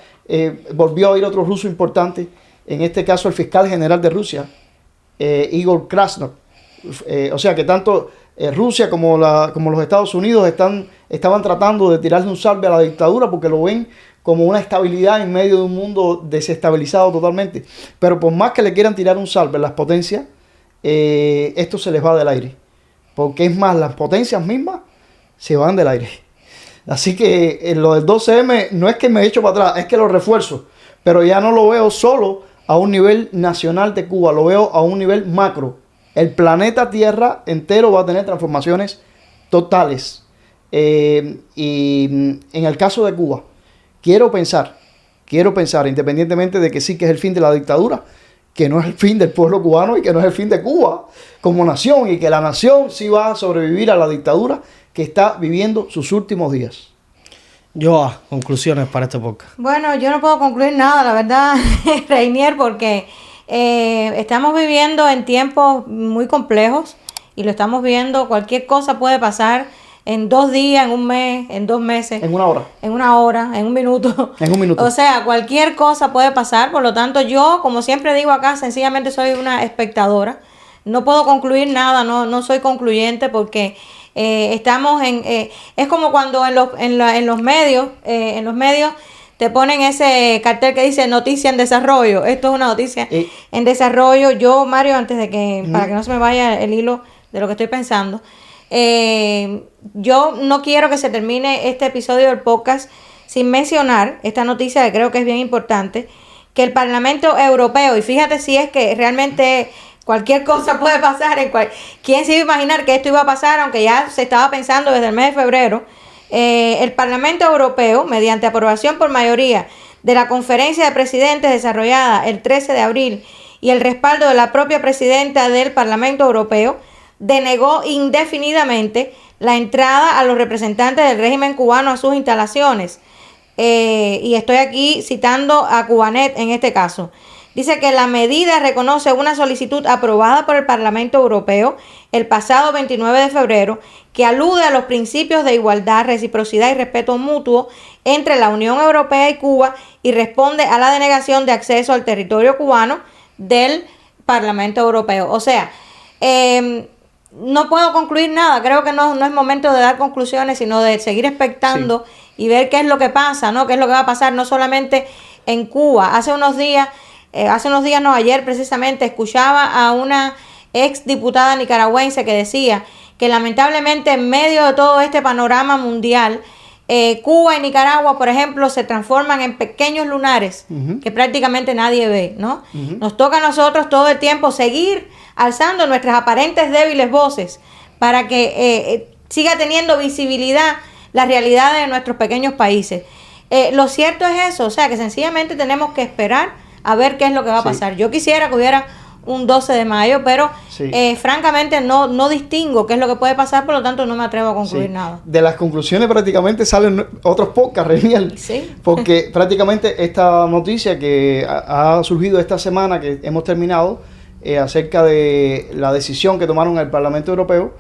S2: volvió a ir otro ruso importante, en este caso el fiscal general de Rusia, Igor Krasnov. O sea que tanto Rusia como los Estados Unidos estaban tratando de tirarle un salve a la dictadura porque lo ven como una estabilidad en medio de un mundo desestabilizado totalmente. Pero por más que le quieran tirar un salve a las potencias, esto se les va del aire. Porque es más, las potencias mismas se van del aire. Así que lo del 12M no es que me echo para atrás, es que lo refuerzo. Pero ya no lo veo solo a un nivel nacional de Cuba, lo veo a un nivel macro. El planeta Tierra entero va a tener transformaciones totales. Y en el caso de Cuba, quiero pensar, independientemente de que sí que es el fin de la dictadura, que no es el fin del pueblo cubano y que no es el fin de Cuba como nación, y que la nación sí va a sobrevivir a la dictadura que está viviendo sus últimos días.
S3: Joa, conclusiones para este podcast.
S1: Bueno, yo no puedo concluir nada, la verdad, Reinier, porque estamos viviendo en tiempos muy complejos y lo estamos viendo. Cualquier cosa puede pasar en 2 días, en un mes, en 2 meses.
S2: En una hora.
S1: En una hora, en un minuto.
S2: En un minuto.
S1: O sea, cualquier cosa puede pasar. Por lo tanto, yo, como siempre digo acá, sencillamente soy una espectadora. No puedo concluir nada, no soy concluyente porque estamos es como cuando en los medios te ponen ese cartel que dice noticia en desarrollo. Esto es una noticia en desarrollo. Yo, Mario, antes de que, para que no se me vaya el hilo de lo que estoy pensando, yo no quiero que se termine este episodio del podcast sin mencionar esta noticia que creo que es bien importante, que el Parlamento Europeo, y fíjate si es que realmente cualquier cosa puede pasar, ¿quién se iba a imaginar que esto iba a pasar? Aunque ya se estaba pensando desde el mes de febrero. El Parlamento Europeo, mediante aprobación por mayoría de la Conferencia de Presidentes desarrollada el 13 de abril y el respaldo de la propia presidenta del Parlamento Europeo, denegó indefinidamente la entrada a los representantes del régimen cubano a sus instalaciones. Y estoy aquí citando a Cubanet en este caso. Dice que la medida reconoce una solicitud aprobada por el Parlamento Europeo el pasado 29 de febrero que alude a los principios de igualdad, reciprocidad y respeto mutuo entre la Unión Europea y Cuba y responde a la denegación de acceso al territorio cubano del Parlamento Europeo. O sea, no puedo concluir nada. Creo que no es momento de dar conclusiones, sino de seguir expectando y ver qué es lo que pasa, ¿no? Qué es lo que va a pasar, no solamente en Cuba. Hace unos días, ayer precisamente, escuchaba a una ex diputada nicaragüense que decía que lamentablemente en medio de todo este panorama mundial, Cuba y Nicaragua, por ejemplo, se transforman en pequeños lunares que prácticamente nadie ve, ¿no? Nos toca a nosotros todo el tiempo seguir alzando nuestras aparentes débiles voces para que siga teniendo visibilidad la realidad de nuestros pequeños países. Lo cierto es eso, o sea, que sencillamente tenemos que esperar a ver qué es lo que va a pasar. Yo quisiera que hubiera un 12 de mayo, pero francamente no distingo qué es lo que puede pasar, por lo tanto no me atrevo a concluir nada.
S2: De las conclusiones prácticamente salen otros podcasts, Reinier, porque prácticamente esta noticia que ha surgido esta semana que hemos terminado acerca de la decisión que tomaron el Parlamento Europeo,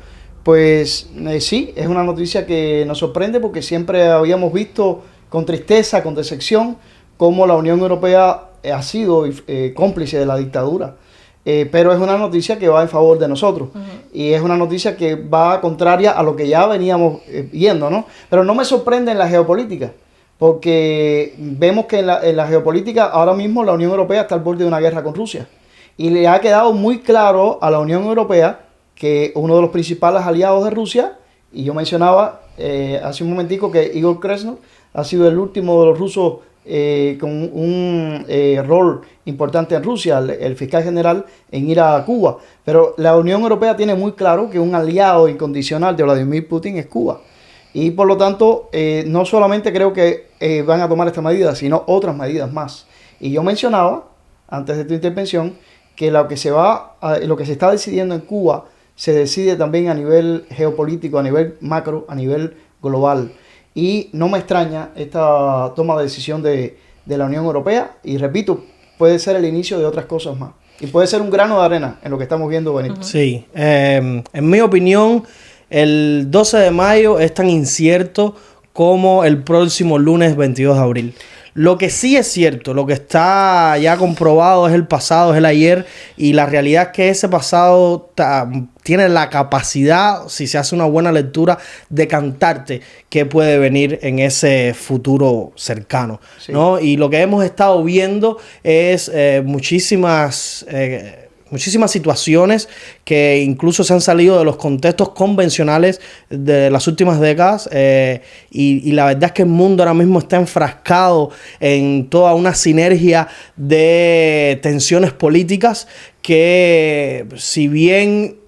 S2: pues sí, es una noticia que nos sorprende porque siempre habíamos visto con tristeza, con decepción, cómo la Unión Europea ha sido cómplice de la dictadura. Pero es una noticia que va en favor de nosotros y es una noticia que va contraria a lo que ya veníamos viendo, ¿no? Pero no me sorprende en la geopolítica, porque vemos que en la geopolítica ahora mismo la Unión Europea está al borde de una guerra con Rusia y le ha quedado muy claro a la Unión Europea que uno de los principales aliados de Rusia, y yo mencionaba hace un momentico que Igor Kresnov ha sido el último de los rusos con un rol importante en Rusia, el fiscal general, en ir a Cuba. Pero la Unión Europea tiene muy claro que un aliado incondicional de Vladimir Putin es Cuba. Y por lo tanto, no solamente creo que van a tomar esta medida, sino otras medidas más. Y yo mencionaba, antes de tu intervención, que lo que se está decidiendo en Cuba se decide también a nivel geopolítico, a nivel macro, a nivel global. Y no me extraña esta toma de decisión de la Unión Europea. Y repito, puede ser el inicio de otras cosas más. Y puede ser un grano de arena en lo que estamos viendo venir.
S3: Sí, en mi opinión, el 12 de mayo es tan incierto como el próximo lunes 22 de abril. Lo que sí es cierto, lo que está ya comprobado es el pasado, es el ayer, y la realidad es que ese pasado tiene la capacidad, si se hace una buena lectura, de cantarte qué puede venir en ese futuro cercano, ¿no? Y lo que hemos estado viendo es muchísimas situaciones que incluso se han salido de los contextos convencionales de las últimas décadas y la verdad es que el mundo ahora mismo está enfrascado en toda una sinergia de tensiones políticas que, si bien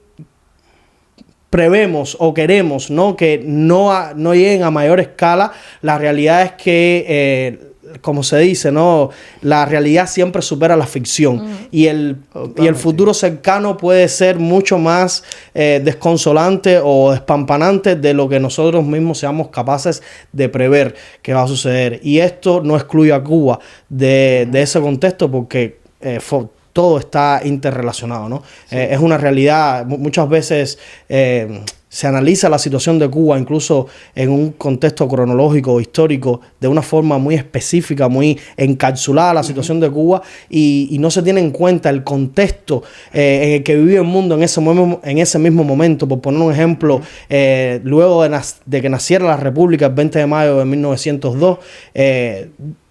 S3: prevemos o queremos, ¿no?, que no lleguen a mayor escala, la realidad es que como se dice, ¿no? La realidad siempre supera la ficción. Y el futuro cercano puede ser mucho más desconsolante o despampanante de lo que nosotros mismos seamos capaces de prever que va a suceder. Y esto no excluye a Cuba de ese contexto, porque todo está interrelacionado, ¿no? Es una realidad. Muchas veces se analiza la situación de Cuba, incluso en un contexto cronológico, histórico, de una forma muy específica, muy encapsulada la situación de Cuba, y no se tiene en cuenta el contexto en el que vivía el mundo en ese mismo momento. Por poner un ejemplo, luego de que naciera la República el 20 de mayo de 1902,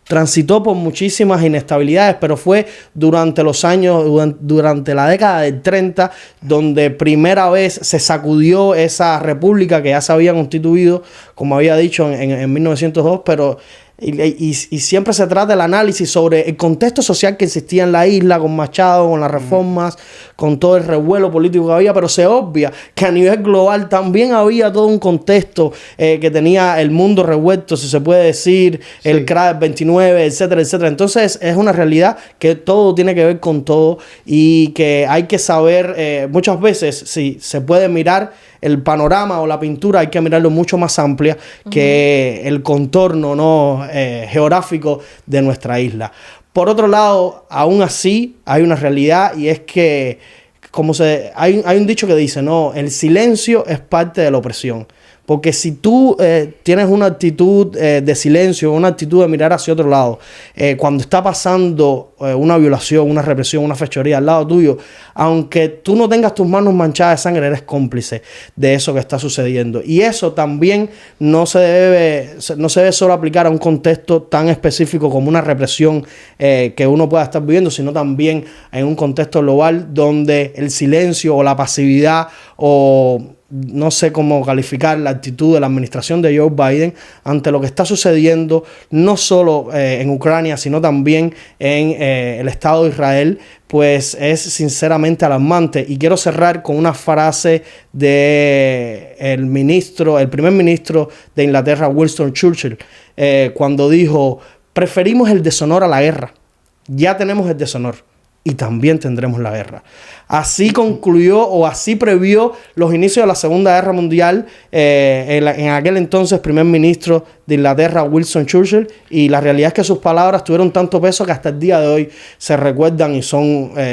S3: transitó por muchísimas inestabilidades, pero fue durante los años, durante la década del 30, donde primera vez se sacudió esa república que ya se había constituido, como había dicho, en 1902, pero y siempre se trata del análisis sobre el contexto social que existía en la isla, con Machado, con las reformas, con todo el revuelo político que había, pero se obvia que a nivel global también había todo un contexto que tenía el mundo revuelto, si se puede decir, sí, el crack del 29, etcétera, etcétera. Entonces es una realidad que todo tiene que ver con todo, y que hay que saber, muchas veces, si se puede mirar el panorama o la pintura, hay que mirarlo mucho más amplia que el contorno, ¿no?, geográfico de nuestra isla. Por otro lado, aún así hay una realidad, y es que hay un dicho que dice, no, el silencio es parte de la opresión. Porque si tú tienes una actitud de silencio, una actitud de mirar hacia otro lado, cuando está pasando una violación, una represión, una fechoría al lado tuyo, aunque tú no tengas tus manos manchadas de sangre, eres cómplice de eso que está sucediendo. Y eso también no se debe solo aplicar a un contexto tan específico como una represión que uno pueda estar viviendo, sino también en un contexto global donde el silencio o la pasividad, o no sé cómo calificar la actitud de la administración de Joe Biden ante lo que está sucediendo, no solo en Ucrania, sino también en el Estado de Israel, pues es sinceramente alarmante. Y quiero cerrar con una frase de el primer ministro de Inglaterra, Winston Churchill, cuando dijo: preferimos el deshonor a la guerra. Ya tenemos el deshonor y también tendremos la guerra. Así concluyó, o así previó los inicios de la Segunda Guerra Mundial en aquel entonces primer ministro de Inglaterra, Winston Churchill, y la realidad es que sus palabras tuvieron tanto peso que hasta el día de hoy se recuerdan y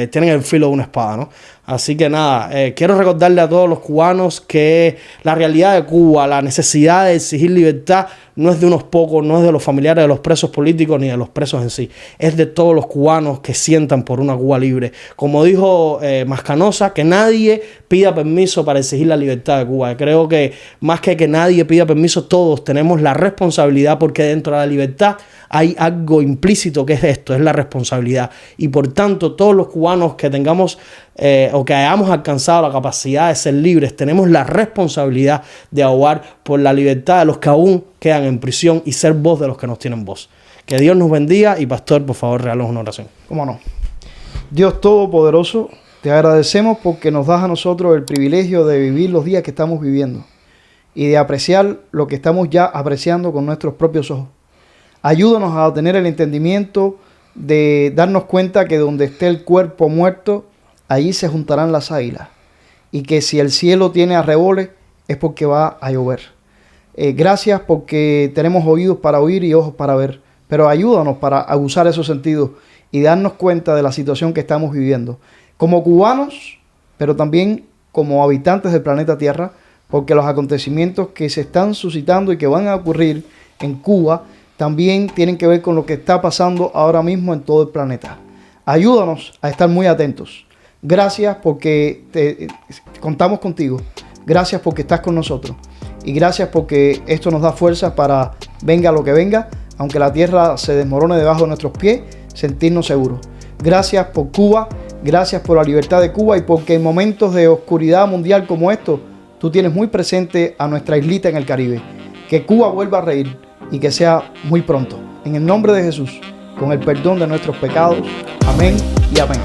S3: tienen el filo de una espada, ¿no? Así que nada, quiero recordarle a todos los cubanos que la realidad de Cuba, la necesidad de exigir libertad, no es de unos pocos, no es de los familiares de los presos políticos ni de los presos en sí, es de todos los cubanos que sientan por una Cuba libre. Como dijo Mascanosa, que nadie pida permiso para exigir la libertad de Cuba. Creo que más que nadie pida permiso, todos tenemos la responsabilidad, porque dentro de la libertad hay algo implícito que es esto, es la responsabilidad. Y por tanto, todos los cubanos que tengamos o que hayamos alcanzado la capacidad de ser libres, tenemos la responsabilidad de abogar por la libertad de los que aún quedan en prisión y ser voz de los que nos tienen voz. Que Dios nos bendiga, y pastor, por favor, regálanos una oración.
S2: ¿Cómo no? Dios Todopoderoso, te agradecemos porque nos das a nosotros el privilegio de vivir los días que estamos viviendo y de apreciar lo que estamos ya apreciando con nuestros propios ojos. Ayúdanos a tener el entendimiento de darnos cuenta que donde esté el cuerpo muerto, allí se juntarán las águilas, y que si el cielo tiene arreboles es porque va a llover. Gracias porque tenemos oídos para oír y ojos para ver, pero ayúdanos para aguzar esos sentidos y darnos cuenta de la situación que estamos viviendo como cubanos, pero también como habitantes del planeta Tierra, porque los acontecimientos que se están suscitando y que van a ocurrir en Cuba también tienen que ver con lo que está pasando ahora mismo en todo el planeta. Ayúdanos a estar muy atentos. Gracias porque contamos contigo. Gracias porque estás con nosotros. Y gracias porque esto nos da fuerza para, venga lo que venga, aunque la tierra se desmorone debajo de nuestros pies, sentirnos seguros. Gracias por Cuba, gracias por la libertad de Cuba, y porque en momentos de oscuridad mundial como estos, tú tienes muy presente a nuestra islita en el Caribe. Que Cuba vuelva a reír, y que sea muy pronto. En el nombre de Jesús, con el perdón de nuestros pecados. Amén y amén.